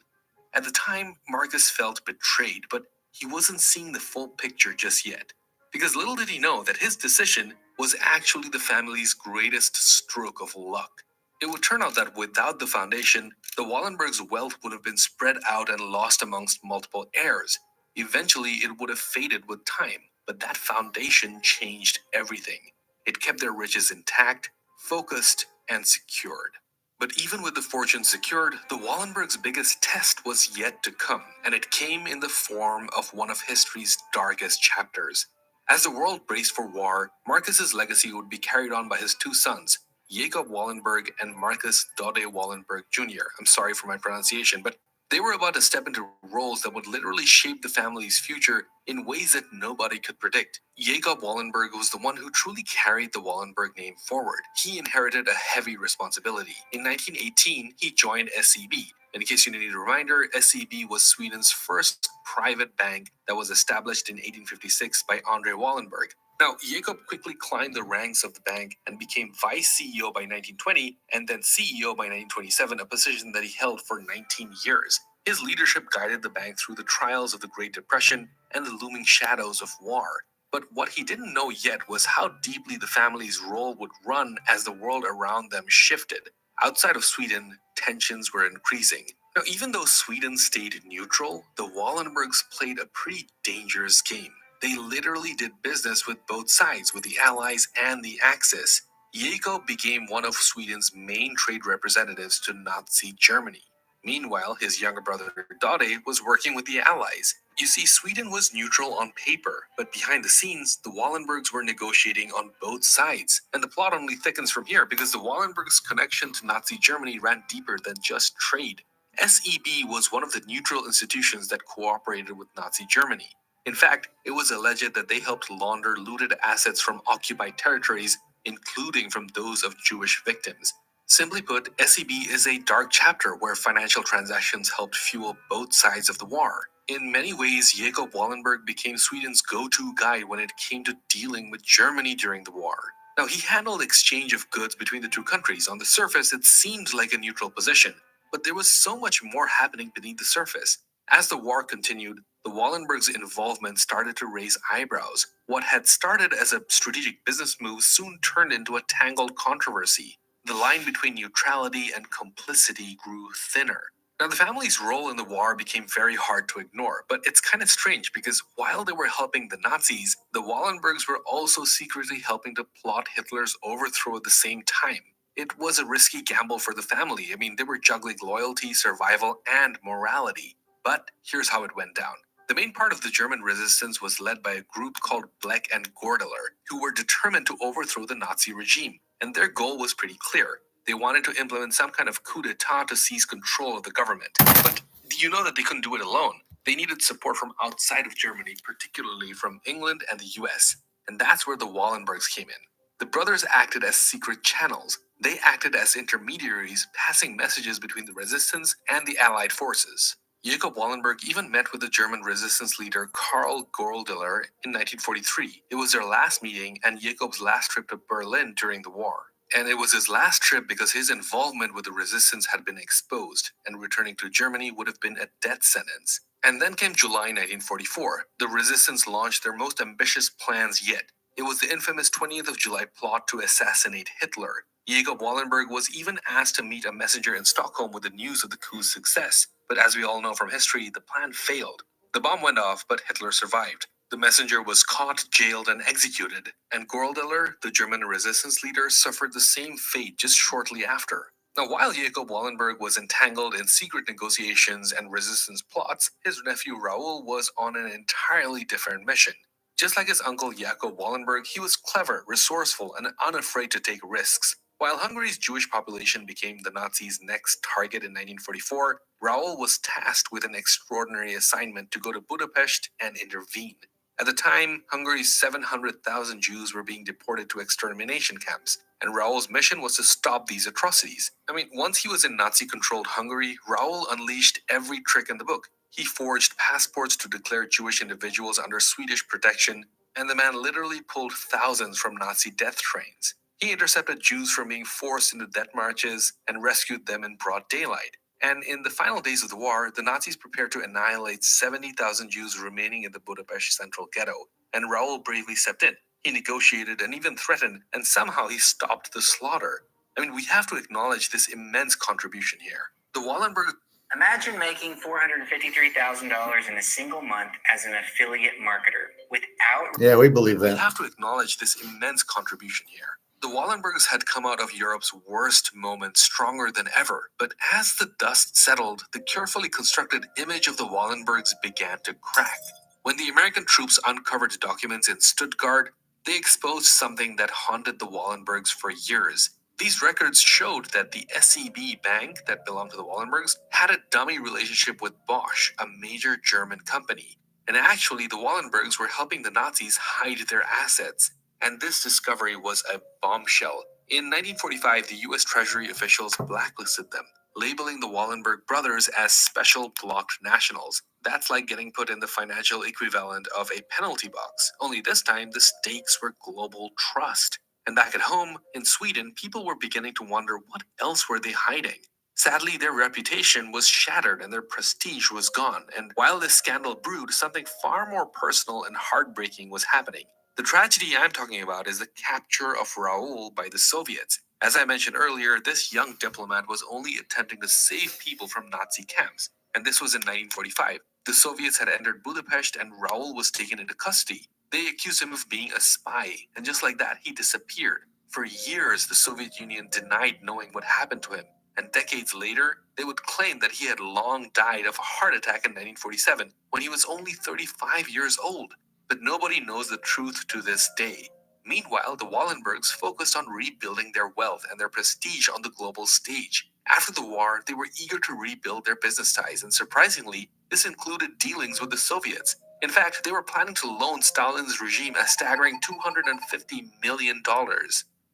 At the time, Marcus felt betrayed, but he wasn't seeing the full picture just yet. Because little did he know that his decision was actually the family's greatest stroke of luck. It would turn out that without the foundation, the Wallenbergs' wealth would have been spread out and lost amongst multiple heirs. Eventually, it would have faded with time, but that foundation changed everything. It kept their riches intact, focused, and secured. But even with the fortune secured, the Wallenbergs' biggest test was yet to come, and it came in the form of one of history's darkest chapters. As the world braced for war, Marcus's legacy would be carried on by his two sons, Jacob Wallenberg and Marcus Dode Wallenberg Jr. I'm sorry for my pronunciation, but they were about to step into roles that would literally shape the family's future in ways that nobody could predict. Jacob Wallenberg was the one who truly carried the Wallenberg name forward. He inherited a heavy responsibility. In 1918, he joined SEB. In case you need a reminder, SEB was Sweden's first private bank that was established in 1856 by Andre Wallenberg. Now, Jacob quickly climbed the ranks of the bank and became vice CEO by 1920 and then CEO by 1927, a position that he held for 19 years. His leadership guided the bank through the trials of the Great Depression and the looming shadows of war. But what he didn't know yet was how deeply the family's role would run as the world around them shifted. Outside of Sweden, tensions were increasing. Now, even though Sweden stayed neutral, the Wallenbergs played a pretty dangerous game. They literally did business with both sides, with the Allies and the Axis. Jacob became one of Sweden's main trade representatives to Nazi Germany. Meanwhile, his younger brother Dade was working with the Allies. You see, Sweden was neutral on paper, but behind the scenes, the Wallenbergs were negotiating on both sides. And the plot only thickens from here because the Wallenbergs' connection to Nazi Germany ran deeper than just trade. SEB was one of the neutral institutions that cooperated with Nazi Germany. In fact, it was alleged that they helped launder looted assets from occupied territories, including from those of Jewish victims. Simply put, SEB is a dark chapter where financial transactions helped fuel both sides of the war. In many ways, Jacob Wallenberg became Sweden's go-to guy when it came to dealing with Germany during the war. Now, he handled exchange of goods between the two countries. On the surface, it seemed like a neutral position, but there was so much more happening beneath the surface. As the war continued, the Wallenbergs' involvement started to raise eyebrows. What had started as a strategic business move soon turned into a tangled controversy. The line between neutrality and complicity grew thinner. Now, the family's role in the war became very hard to ignore, but it's kind of strange because while they were helping the Nazis, the Wallenbergs were also secretly helping to plot Hitler's overthrow at the same time. It was a risky gamble for the family. I mean, they were juggling loyalty, survival, and morality. But here's how it went down. The main part of the German resistance was led by a group called Black and Gordeler, who were determined to overthrow the Nazi regime, and their goal was pretty clear. They wanted to implement some kind of coup d'etat to seize control of the government. But you know that they couldn't do it alone. They needed support from outside of Germany, particularly from England and the US, and that's where the Wallenbergs came in. The brothers acted as secret channels. They acted as intermediaries, passing messages between the resistance and the Allied forces. Jacob Wallenberg even met with the German resistance leader Karl Gordeler in 1943. It was their last meeting and Jacob's last trip to Berlin during the war. And it was his last trip because his involvement with the resistance had been exposed, and returning to Germany would have been a death sentence. And then came July 1944. The resistance launched their most ambitious plans yet. It was the infamous 20th of July plot to assassinate Hitler. Jacob Wallenberg was even asked to meet a messenger in Stockholm with the news of the coup's success. But as we all know from history, the plan failed. The bomb went off, but Hitler survived. The messenger was caught, jailed, and executed. And Gordeler, the German resistance leader, suffered the same fate just shortly after. Now, while Jacob Wallenberg was entangled in secret negotiations and resistance plots, his nephew Raoul was on an entirely different mission. Just like his uncle Jacob Wallenberg, he was clever, resourceful, and unafraid to take risks. While Hungary's Jewish population became the Nazis' next target in 1944, Raoul was tasked with an extraordinary assignment to go to Budapest and intervene. At the time, Hungary's 700,000 Jews were being deported to extermination camps, and Raoul's mission was to stop these atrocities. I mean, once he was in Nazi-controlled Hungary, Raoul unleashed every trick in the book. He forged passports to declare Jewish individuals under Swedish protection, and the man literally pulled thousands from Nazi death trains. He intercepted Jews from being forced into death marches and rescued them in broad daylight. And in the final days of the war, the Nazis prepared to annihilate 70,000 Jews remaining in the Budapest central ghetto, and Raoul bravely stepped in. He negotiated and even threatened, and somehow he stopped the slaughter. I mean, we have to acknowledge this immense contribution here. The Wallenberg... Imagine making $453,000 in a single month as an affiliate marketer without... Yeah, we believe We that. have to acknowledge this immense contribution here. The Wallenbergs had come out of Europe's worst moment stronger than ever, but as the dust settled, the carefully constructed image of the Wallenbergs began to crack. When the American troops uncovered documents in Stuttgart, they exposed something that haunted the Wallenbergs for years. These records showed that the SEB bank that belonged to the Wallenbergs had a dummy relationship with Bosch, a major German company. And actually, the Wallenbergs were helping the Nazis hide their assets. And this discovery was a bombshell. In 1945, the US Treasury officials blacklisted them, labeling the Wallenberg brothers as special blocked nationals. That's like getting put in the financial equivalent of a penalty box, only this time the stakes were global trust. And back at home, in Sweden, people were beginning to wonder what else were they hiding. Sadly, their reputation was shattered and their prestige was gone. And while this scandal brewed, something far more personal and heartbreaking was happening. The tragedy I'm talking about is the capture of Raoul by the Soviets. As I mentioned earlier, this young diplomat was only attempting to save people from Nazi camps, and this was in 1945. The Soviets had entered Budapest and Raoul was taken into custody. They accused him of being a spy, and just like that, he disappeared. For years, the Soviet Union denied knowing what happened to him, and decades later, they would claim that he had long died of a heart attack in 1947 when he was only 35 years old. But nobody knows the truth to this day. Meanwhile, the Wallenbergs focused on rebuilding their wealth and their prestige on the global stage. After the war, they were eager to rebuild their business ties, and surprisingly, this included dealings with the Soviets. In fact, they were planning to loan Stalin's regime a staggering $250 million.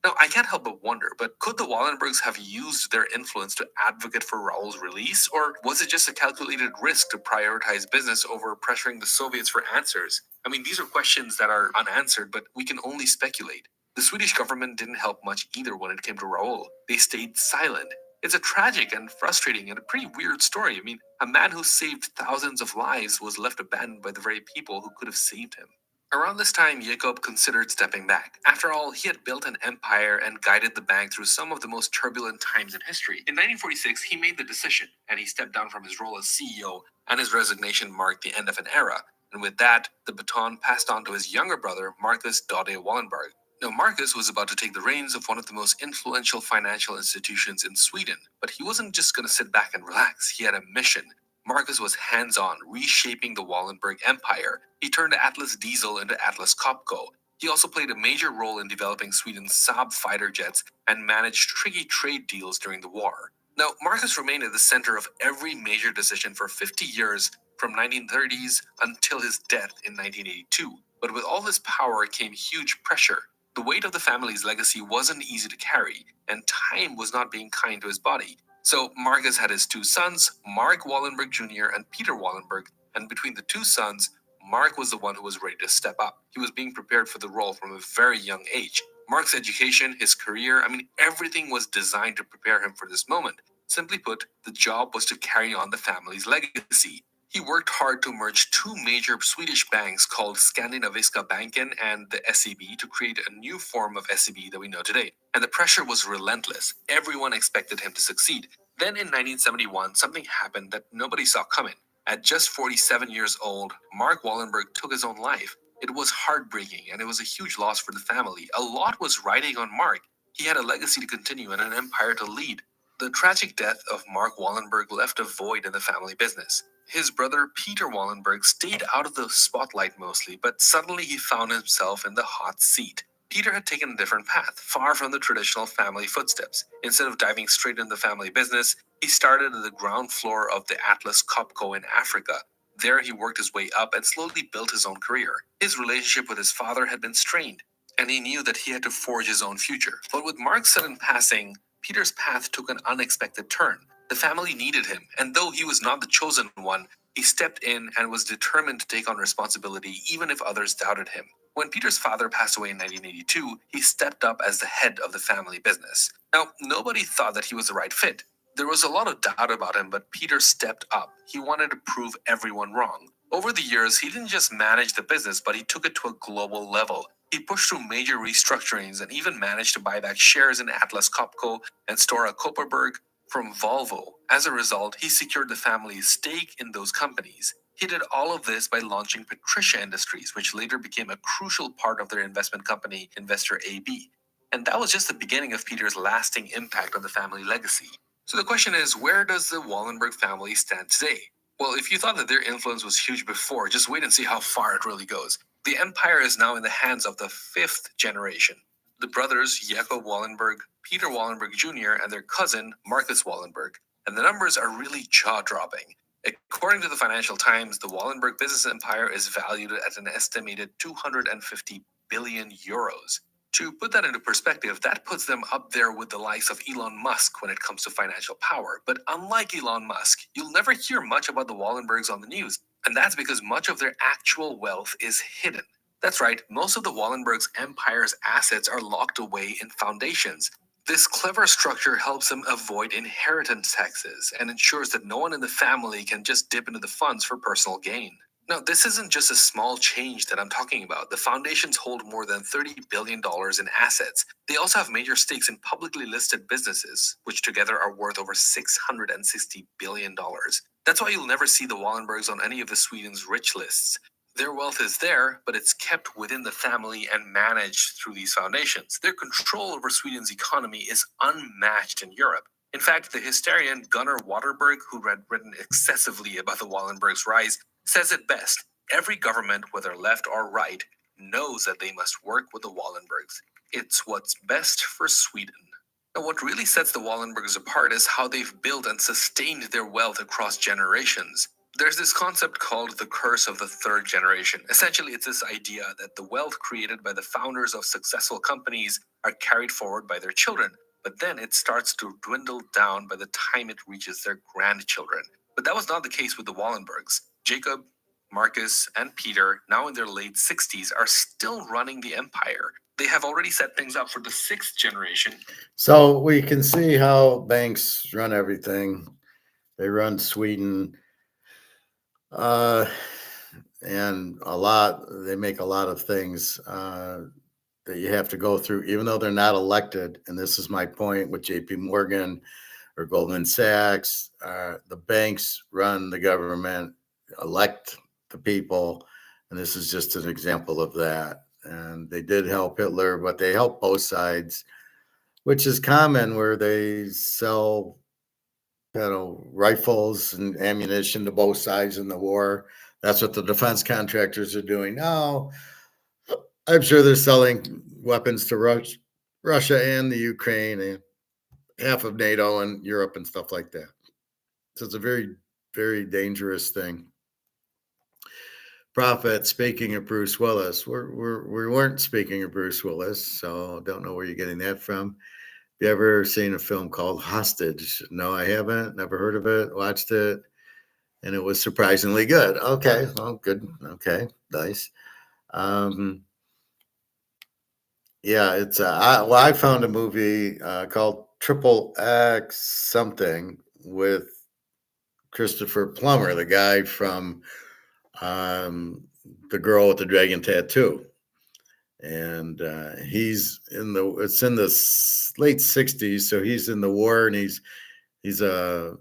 Now, I can't help but wonder, but could the Wallenbergs have used their influence to advocate for Raoul's release, or was it just a calculated risk to prioritize business over pressuring the Soviets for answers? I mean, these are questions that are unanswered, but we can only speculate. The Swedish government didn't help much either when it came to Raoul. They stayed silent. It's a tragic and frustrating and a pretty weird story. I mean, a man who saved thousands of lives was left abandoned by the very people who could have saved him. Around this time, Jacob considered stepping back. After all, he had built an empire and guided the bank through some of the most turbulent times in history. In 1946, he made the decision, and he stepped down from his role as CEO, and his resignation marked the end of an era. And with that, the baton passed on to his younger brother, Marcus Dode Wallenberg. Now, Marcus was about to take the reins of one of the most influential financial institutions in Sweden, but he wasn't just going to sit back and relax. He had a mission. Marcus was hands-on, reshaping the Wallenberg empire. He turned Atlas Diesel into Atlas Copco. He also played a major role in developing Sweden's Saab fighter jets and managed tricky trade deals during the war. Now, Marcus remained at the center of every major decision for 50 years, from 1930s until his death in 1982. But with all this power came huge pressure. The weight of the family's legacy wasn't easy to carry, and time was not being kind to his body. So Marcus had his two sons, Mark Wallenberg Jr. and Peter Wallenberg, and between the two sons, Mark was the one who was ready to step up. He was being prepared for the role from a very young age. Mark's education, his career, everything was designed to prepare him for this moment. Simply put, the job was to carry on the family's legacy. He worked hard to merge two major Swedish banks called Skandinaviska Banken and the SEB to create a new form of SEB that we know today. And the pressure was relentless. Everyone expected him to succeed. Then in 1971, something happened that nobody saw coming. At just 47 years old, Mark Wallenberg took his own life. It was heartbreaking and it was a huge loss for the family. A lot was riding on Mark. He had a legacy to continue and an empire to lead. The tragic death of Mark Wallenberg left a void in the family business. His brother Peter Wallenberg stayed out of the spotlight mostly, but suddenly he found himself in the hot seat. Peter had taken a different path, far from the traditional family footsteps. Instead of diving straight into the family business, he started at the ground floor of the Atlas Copco in Africa. There he worked his way up and slowly built his own career. His relationship with his father had been strained, and he knew that he had to forge his own future. But with Mark's sudden passing, Peter's path took an unexpected turn. The family needed him, and though he was not the chosen one, he stepped in and was determined to take on responsibility even if others doubted him. When Peter's father passed away in 1982, he stepped up as the head of the family business. Now, nobody thought that he was the right fit. There was a lot of doubt about him, but Peter stepped up. He wanted to prove everyone wrong. Over the years, he didn't just manage the business, but he took it to a global level. He pushed through major restructurings and even managed to buy back shares in Atlas Copco and Stora Kopparberg from Volvo. As a result, he secured the family's stake in those companies. He did all of this by launching Patricia Industries, which later became a crucial part of their investment company, Investor AB. And that was just the beginning of Peter's lasting impact on the family legacy. So the question is, where does the Wallenberg family stand today? Well, if you thought that their influence was huge before, just wait and see how far it really goes. The empire is now in the hands of the fifth generation. The brothers Jacob Wallenberg, Peter Wallenberg Jr., and their cousin Marcus Wallenberg. And the numbers are really jaw-dropping. According to the Financial Times, the Wallenberg business empire is valued at an estimated 250 billion euros. To put that into perspective, that puts them up there with the likes of Elon Musk when it comes to financial power. But unlike Elon Musk, you'll never hear much about the Wallenbergs on the news. And that's because much of their actual wealth is hidden. That's right, most of the Wallenbergs' empire's assets are locked away in foundations. This clever structure helps them avoid inheritance taxes and ensures that no one in the family can just dip into the funds for personal gain. Now, this isn't just a small change that I'm talking about. The foundations hold more than $30 billion in assets. They also have major stakes in publicly listed businesses, which together are worth over $660 billion. That's why you'll never see the Wallenbergs on any of the Sweden's rich lists. Their wealth is there, but it's kept within the family and managed through these foundations. Their control over Sweden's economy is unmatched in Europe. In fact, the historian Gunnar Waterberg, who had written excessively about the Wallenbergs' rise, says it best. Every government, whether left or right, knows that they must work with the Wallenbergs. It's what's best for Sweden. Now, what really sets the Wallenbergs apart is how they've built and sustained their wealth across generations. There's this concept called the curse of the third generation. Essentially, it's this idea that the wealth created by the founders of successful companies are carried forward by their children, but then it starts to dwindle down by the time it reaches their grandchildren. But that was not the case with the Wallenbergs. Jacob, Marcus, and Peter, now in their late 60s, are still running the empire. They have already set things up for the sixth generation. So we can see how banks run everything. They run Sweden. And they make a lot of things that you have to go through, even though they're not elected. And this is my point with JP Morgan or Goldman Sachs. The banks run the government, elect the people. And this is just an example of that. And they did help Hitler, but they help both sides, which is common where they sell rifles and ammunition to both sides in the war. That's what the defense contractors are doing now. I'm sure they're selling weapons to Russia and the Ukraine and half of NATO and Europe and stuff like that. So it's a very, very dangerous thing. Prophet, speaking of Bruce Willis, we weren't speaking of Bruce Willis, so don't know where you're getting that from. Have you ever seen a film called Hostage? No, I haven't. Never heard of it. Watched it, and it was surprisingly good. Okay, well, good. Okay, nice. Yeah, it's. I found a movie called Triple X something with Christopher Plummer, the guy from The Girl with the Dragon Tattoo. And it's in the late 60s, so he's in the war, and he's a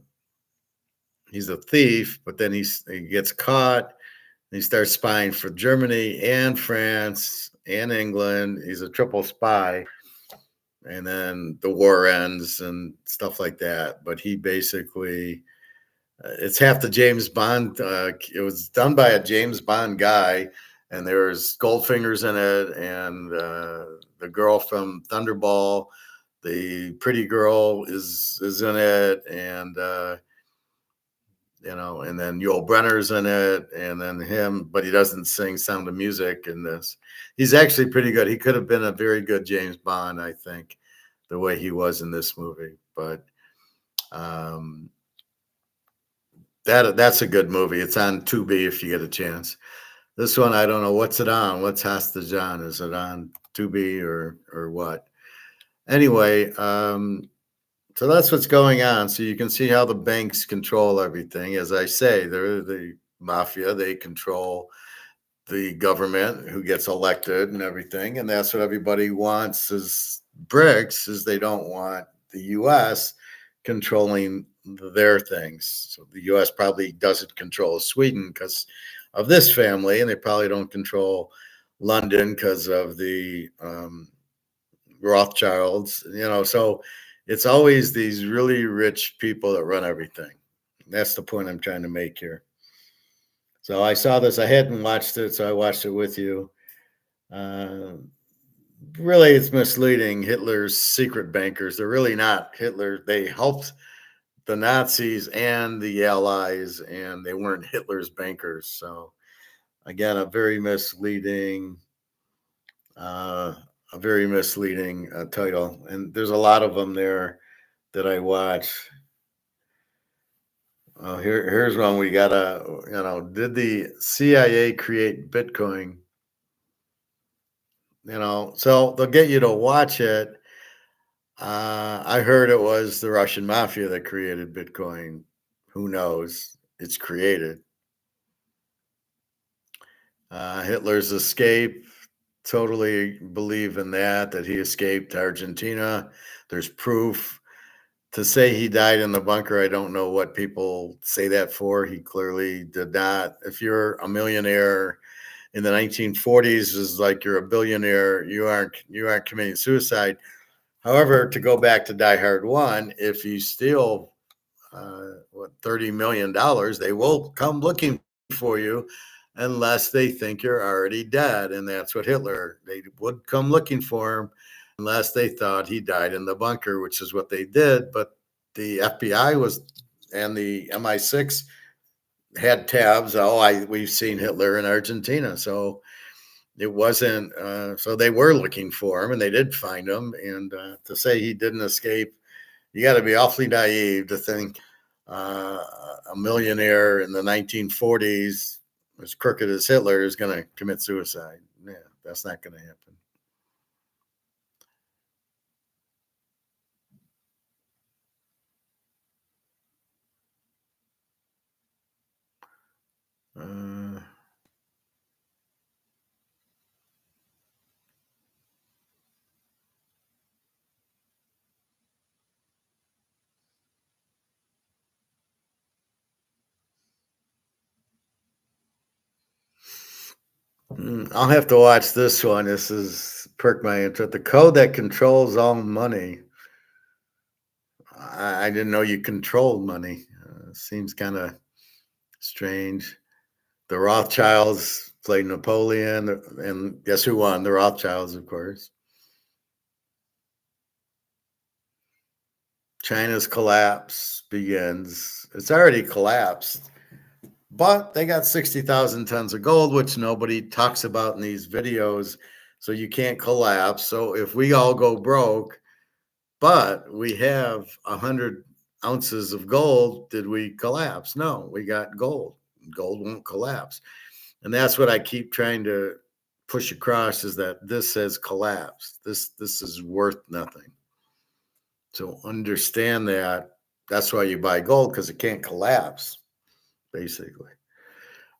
thief, but then he gets caught, and he starts spying for Germany and France and England. He's a triple spy, and then the war ends and stuff like that. But he basically, it's half the James Bond. It was done by a James Bond guy, and there's Goldfinger's in it, and the girl from Thunderball, the pretty girl, is in it, and and then Yul Brenner's in it, and then him, but he doesn't sing Sound of Music in this. He's actually pretty good. He could have been a very good James Bond, I think, the way he was in this movie. But that's a good movie. It's on Tubi if you get a chance. This one, I don't know. What's it on? What's Hostage on? Is it on Tubi or what? Anyway, so that's what's going on. So you can see how the banks control everything. As I say, they're the mafia. They control the government who gets elected and everything. And that's what everybody wants as Brics, is they don't want the U.S. controlling their things. So the U.S. probably doesn't control Sweden because of this family, and they probably don't control London because of the Rothschilds, so it's always these really rich people that run everything. That's the point I'm trying to make here. So I saw this. I hadn't watched it, so I watched it with you. Really, it's misleading. Hitler's secret bankers, they're really not Hitler. They helped the Nazis and the Allies, and they weren't Hitler's bankers. So again, a very misleading title. And there's a lot of them there that I watch. Here's one we gotta, did the CIA create Bitcoin? So they'll get you to watch it. I heard it was the Russian mafia that created Bitcoin. Who knows? It's created. Hitler's escape. Totally believe in that he escaped to Argentina. There's proof. To say he died in the bunker, I don't know what people say that for. He clearly did not. If you're a millionaire in the 1940s, is like you're a billionaire. You aren't committing suicide. However, to go back to Die Hard 1, if you steal $30 million, they will come looking for you unless they think you're already dead. And that's what they would come looking for him unless they thought he died in the bunker, which is what they did. But the FBI and the MI6 had tabs. We've seen Hitler in Argentina. So it wasn't, so they were looking for him and they did find him. And to say he didn't escape, you got to be awfully naive to think a millionaire in the 1940s, as crooked as Hitler, is going to commit suicide. Yeah, that's not going to happen. I'll have to watch this one. This is perk my interest. The code that controls all money. I didn't know you controlled money. Seems kind of strange. The Rothschilds played Napoleon, and guess who won? The Rothschilds, of course. China's collapse begins. It's already collapsed, but they got 60,000 tons of gold, which nobody talks about in these videos. So you can't collapse. So if we all go broke, but we have 100 ounces of gold, did we collapse? No, we got gold. Gold won't collapse. And that's what I keep trying to push across, is that this has collapsed. This is worth nothing. So understand that. That's why you buy gold, because it can't collapse, basically.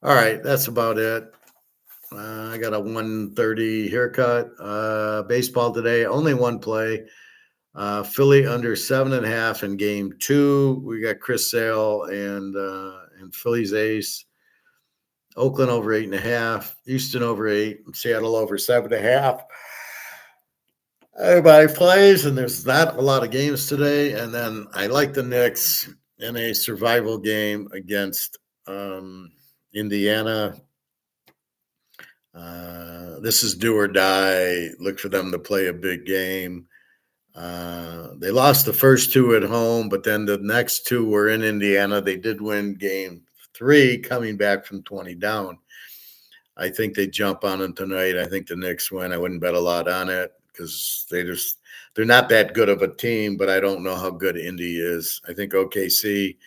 All right, that's about it. I got a 1:30 haircut. Baseball today, only one play. Philly under 7.5 in game 2. We got Chris Sale and Philly's ace. Oakland over 8.5. Houston over 8. Seattle over 7.5. Everybody plays, and there's not a lot of games today. And then I like the Knicks in a survival game against Indiana. This is do or die. Look for them to play a big game. They lost the first 2 at home, but then the next 2 were in Indiana. They did win game 3, coming back from 20 down. I think they jump on them tonight. I think the Knicks win. I wouldn't bet a lot on it because they're not that good of a team, but I don't know how good Indy is. I think OKC.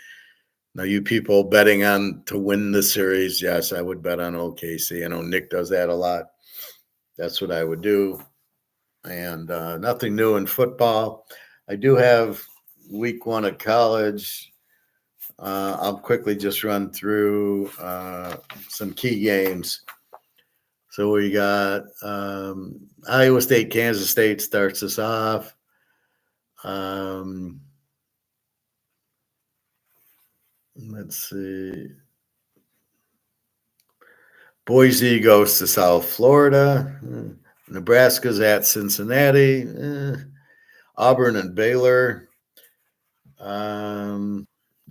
Now, you people betting on to win the series, yes, I would bet on OKC. I know Nick does that a lot. That's what I would do. And nothing new in football. I do have week 1 of college. I'll quickly just run through some key games. So we got Iowa State, Kansas State starts us off. Let's see. Boise goes to South Florida. Nebraska's at Cincinnati. Auburn and Baylor.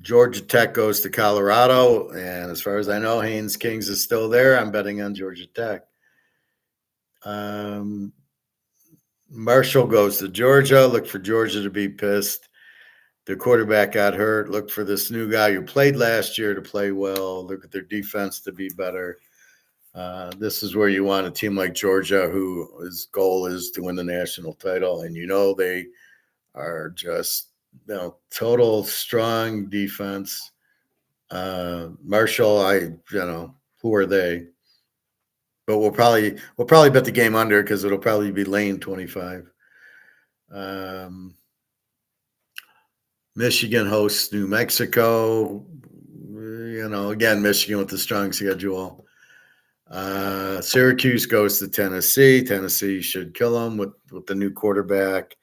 Georgia Tech goes to Colorado. And as far as I know, Haynes Kings is still there. I'm betting on Georgia Tech. Marshall goes to Georgia. Look for Georgia to be pissed. Their quarterback got hurt. Look for this new guy who played last year to play well. Look at their defense to be better. This is where you want a team like Georgia, whose goal is to win the national title. And they are just total strong defense. Marshall, who are they? But we'll probably bet the game under because it'll probably be lane 25. Michigan hosts New Mexico. Again, Michigan with the strong schedule. Syracuse goes to Tennessee. Tennessee should kill them with the new quarterback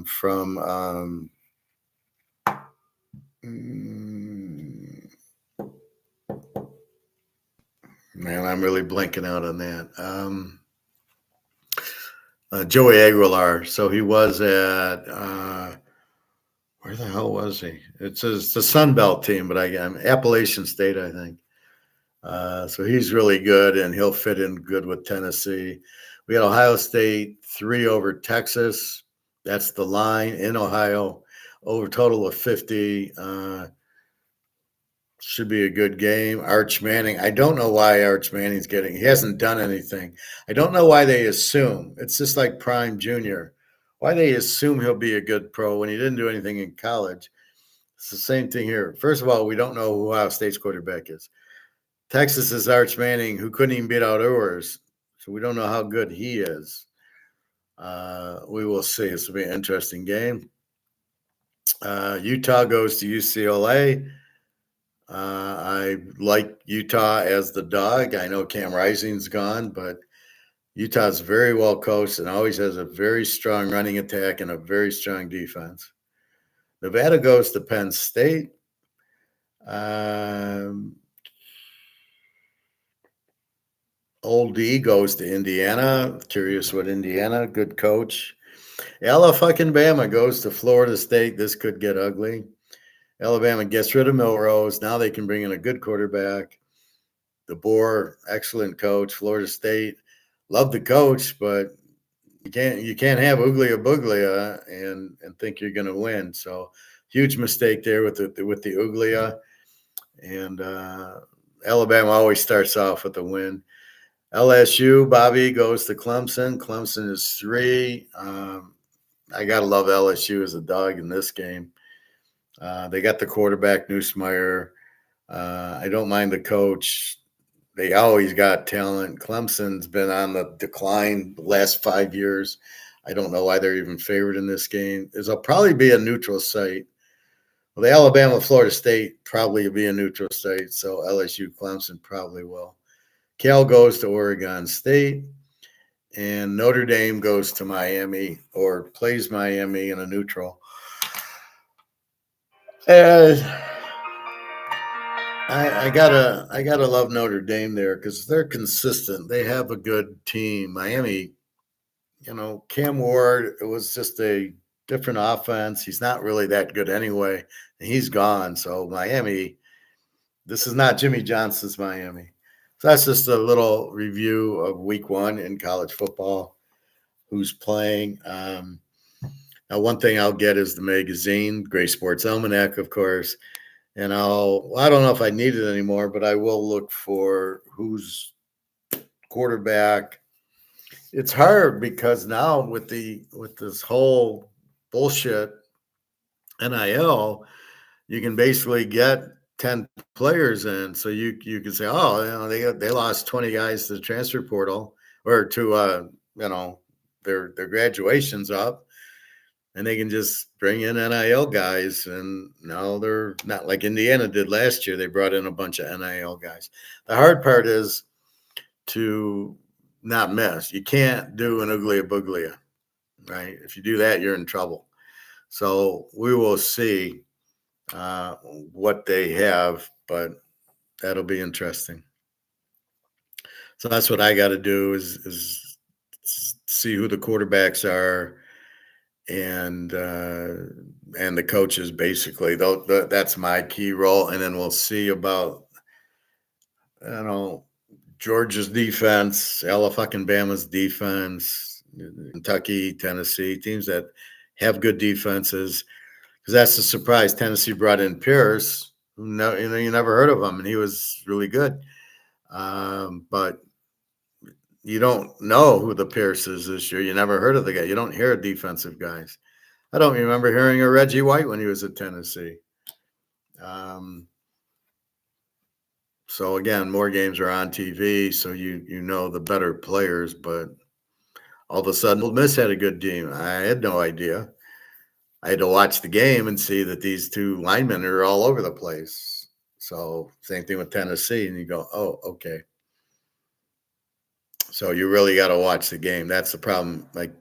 from man, I'm really blanking out on that. Joey Aguilar. So he was at where the hell was he? It's the Sun Belt team, but I'm Appalachian State, I think. So he's really good, and he'll fit in good with Tennessee. We had Ohio State 3 over Texas. That's the line in Ohio. Over total of 50. Should be a good game. Arch Manning. I don't know why Arch Manning's he hasn't done anything. I don't know why they assume. It's just like Prime Jr. Why they assume he'll be a good pro when he didn't do anything in college. It's the same thing here. First of all, we don't know who Ohio State's quarterback is. Texas is Arch Manning, who couldn't even beat out Ewers. So we don't know how good he is. We will see. This will be an interesting game. Utah goes to UCLA. I like Utah as the dog. I know Cam Rising's gone, but Utah's very well coached and always has a very strong running attack and a very strong defense. Nevada goes to Penn State. Old D goes to Indiana. Curious what Indiana, good coach. Alabama goes to Florida State. This could get ugly. Alabama gets rid of Milrose. Now they can bring in a good quarterback. DeBoer, excellent coach. Florida State, love the coach, but you can't have Uglia Buglia and think you're going to win. So huge mistake there with the Uglia. And Alabama always starts off with a win. LSU, Bobby goes to Clemson. Clemson is 3. I got to love LSU as a dog in this game. They got the quarterback, Nussmeier. I don't mind the coach. They always got talent. Clemson's been on the decline the last 5 years. I don't know why they're even favored in this game. It'll probably be a neutral site. Well, the Alabama, Florida State probably will be a neutral site, so LSU, Clemson probably will. Cal goes to Oregon State, and Notre Dame goes to Miami or plays Miami in a neutral. And I gotta love Notre Dame there because they're consistent. They have a good team. Miami, Cam Ward, it was just a different offense. He's not really that good anyway, and he's gone. So Miami, this is not Jimmy Johnson's Miami. So that's just a little review of week 1 in college football. Who's playing? Now, one thing I'll get is the magazine, Gray Sports Almanac, of course. And I don't know if I need it anymore, but I will look for who's quarterback. It's hard because now with this whole bullshit NIL, you can basically get 10 players in. So you can say, they lost 20 guys to the transfer portal or to their graduation's up. And they can just bring in NIL guys, and now they're not like Indiana did last year. They brought in a bunch of NIL guys. The hard part is to not miss. You can't do an Uglia Buglia, right? If you do that, you're in trouble. So we will see what they have, but that'll be interesting. So that's what I got to do is see who the quarterbacks are. And the coaches, basically, that's my key role. And then we'll see about, Georgia's defense, Alabama's defense, Kentucky, Tennessee, teams that have good defenses. Because that's a surprise. Tennessee brought in Pierce, who you never heard of him, and he was really good. But you don't know who the Pierce is this year. You never heard of the guy. You don't hear defensive guys. I don't remember hearing a Reggie White when he was at Tennessee. So again, more games are on TV, so you know the better players, but all of a sudden, Ole Miss had a good team. I had no idea. I had to watch the game and see that these two linemen are all over the place. So same thing with Tennessee, and you go, oh, okay. So you really got to watch the game. That's the problem. Like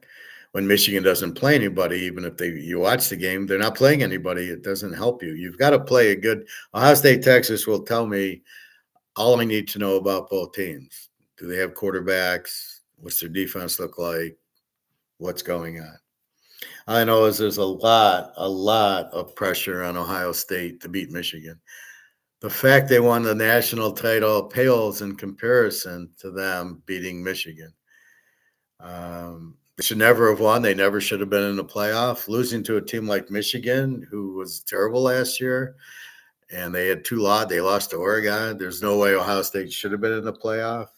when Michigan doesn't play anybody, even if you watch the game, they're not playing anybody. It doesn't help you. You've got to play a good. Ohio State, Texas will tell me all I need to know about both teams. Do they have quarterbacks? What's their defense look like? What's going on? I know is there's a lot of pressure on Ohio State to beat Michigan. The fact they won the national title pales in comparison to them beating Michigan. They should never have won. They never should have been in the playoff. Losing to a team like Michigan, who was terrible last year, and they had they lost to Oregon. There's no way Ohio State should have been in the playoff.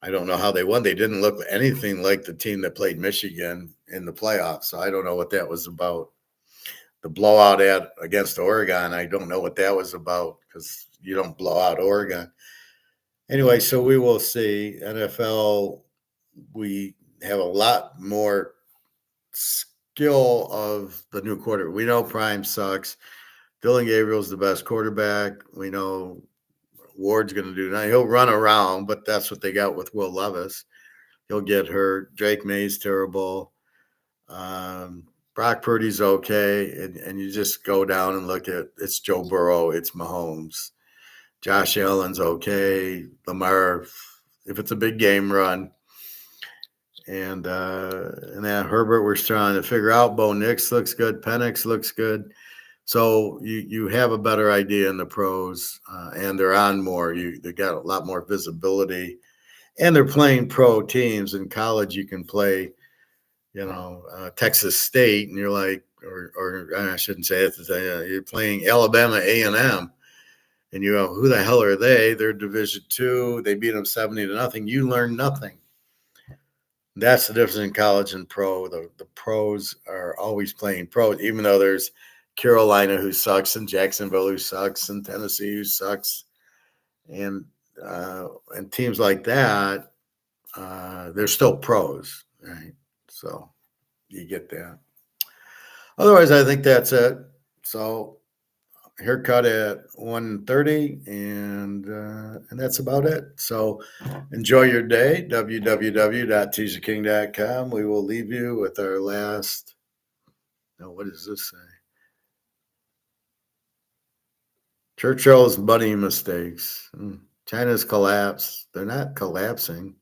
I don't know how they won. They didn't look anything like the team that played Michigan in the playoffs. So I don't know what that was about. The blowout against Oregon, I don't know what that was about because you don't blow out Oregon. Anyway, so we will see. NFL, we have a lot more skill of the new quarterback. We know Prime sucks. Dylan Gabriel's the best quarterback. We know Ward's going to do now. He'll run around, but that's what they got with Will Levis. He'll get hurt. Drake May's terrible. Brock Purdy's okay, and you just go down and look at it's Joe Burrow, it's Mahomes, Josh Allen's okay, Lamar, if it's a big game, run, and then Herbert we're trying to figure out. Bo Nix looks good, Penix looks good, so you have a better idea in the pros, and they're on more. They got a lot more visibility, and they're playing pro teams. In college, you can play. Texas State, and you're like, or I shouldn't say it. You're playing Alabama A&M, and you go, who the hell are they? They're Division II. They beat them 70-0. You learn nothing. That's the difference in college and pro. The pros are always playing pro, even though there's Carolina who sucks, and Jacksonville who sucks, and Tennessee who sucks, and teams like that. They're still pros, right? So you get that. Otherwise, I think that's it. So haircut at 1:30, and that's about it. So enjoy your day. www.teaserking.com. We will leave you with our last. No, what does this say? Churchill's money mistakes. China's collapse. They're not collapsing.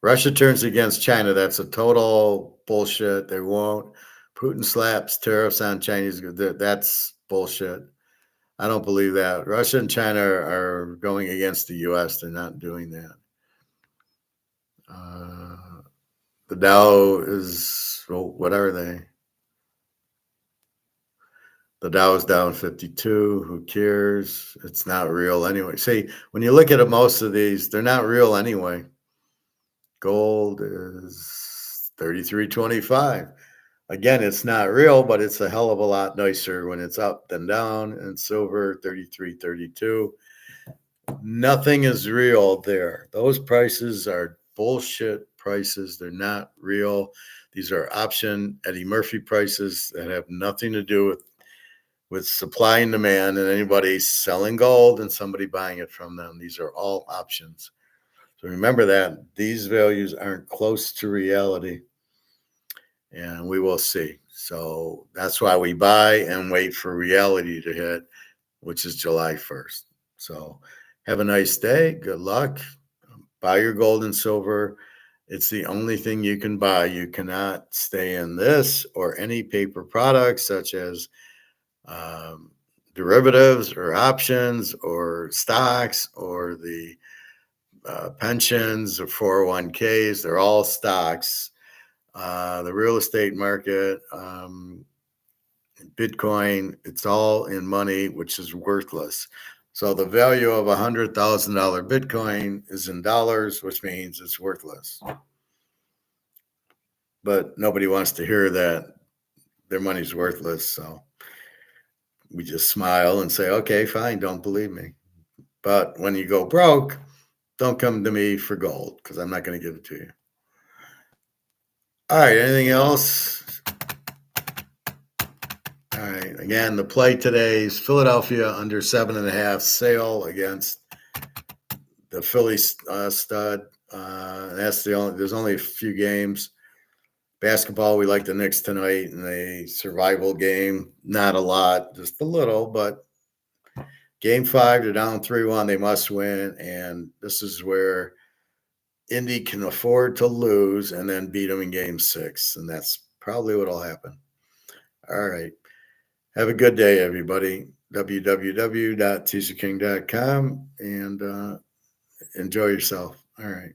Russia turns against China. That's a total bullshit. They won't. Putin slaps tariffs on Chinese goods. That's bullshit. I don't believe that. Russia and China are going against the U.S. They're not doing that. The Dow is, what are they? The Dow is down 52. Who cares? It's not real anyway. See, when you look at it, most of these, they're not real anyway. Gold is 33.25. Again, it's not real, but it's a hell of a lot nicer when it's up than down. And silver, 33.32. Nothing is real there. Those prices are bullshit prices. They're not real. These are option Eddie Murphy prices that have nothing to do with supply and demand and anybody selling gold and somebody buying it from them. These are all options. So remember that these values aren't close to reality, and we will see. So that's why we buy and wait for reality to hit, which is July 1st. So have a nice day. Good luck. Buy your gold and silver. It's the only thing you can buy. You cannot stay in this or any paper products such as derivatives or options or stocks or the pensions or 401ks. They're all stocks. The real estate market, Bitcoin, it's all in money, which is worthless. So the value of $100,000 Bitcoin is in dollars, which means it's worthless. But nobody wants to hear that their money's worthless. So we just smile and say, okay, fine, don't believe me. But when you go broke, don't come to me for gold because I'm not going to give it to you. All right. Anything else? All right. Again, the play today is Philadelphia under 7.5 sale against the Philly stud. That's the only. There's only a few games. Basketball, we like the Knicks tonight in a survival game. Not a lot, just a little, but Game 5, they're down 3-1. They must win, and this is where Indy can afford to lose and then beat them in Game 6, and that's probably what will happen. All right. Have a good day, everybody. www.teaserking.com, and enjoy yourself. All right.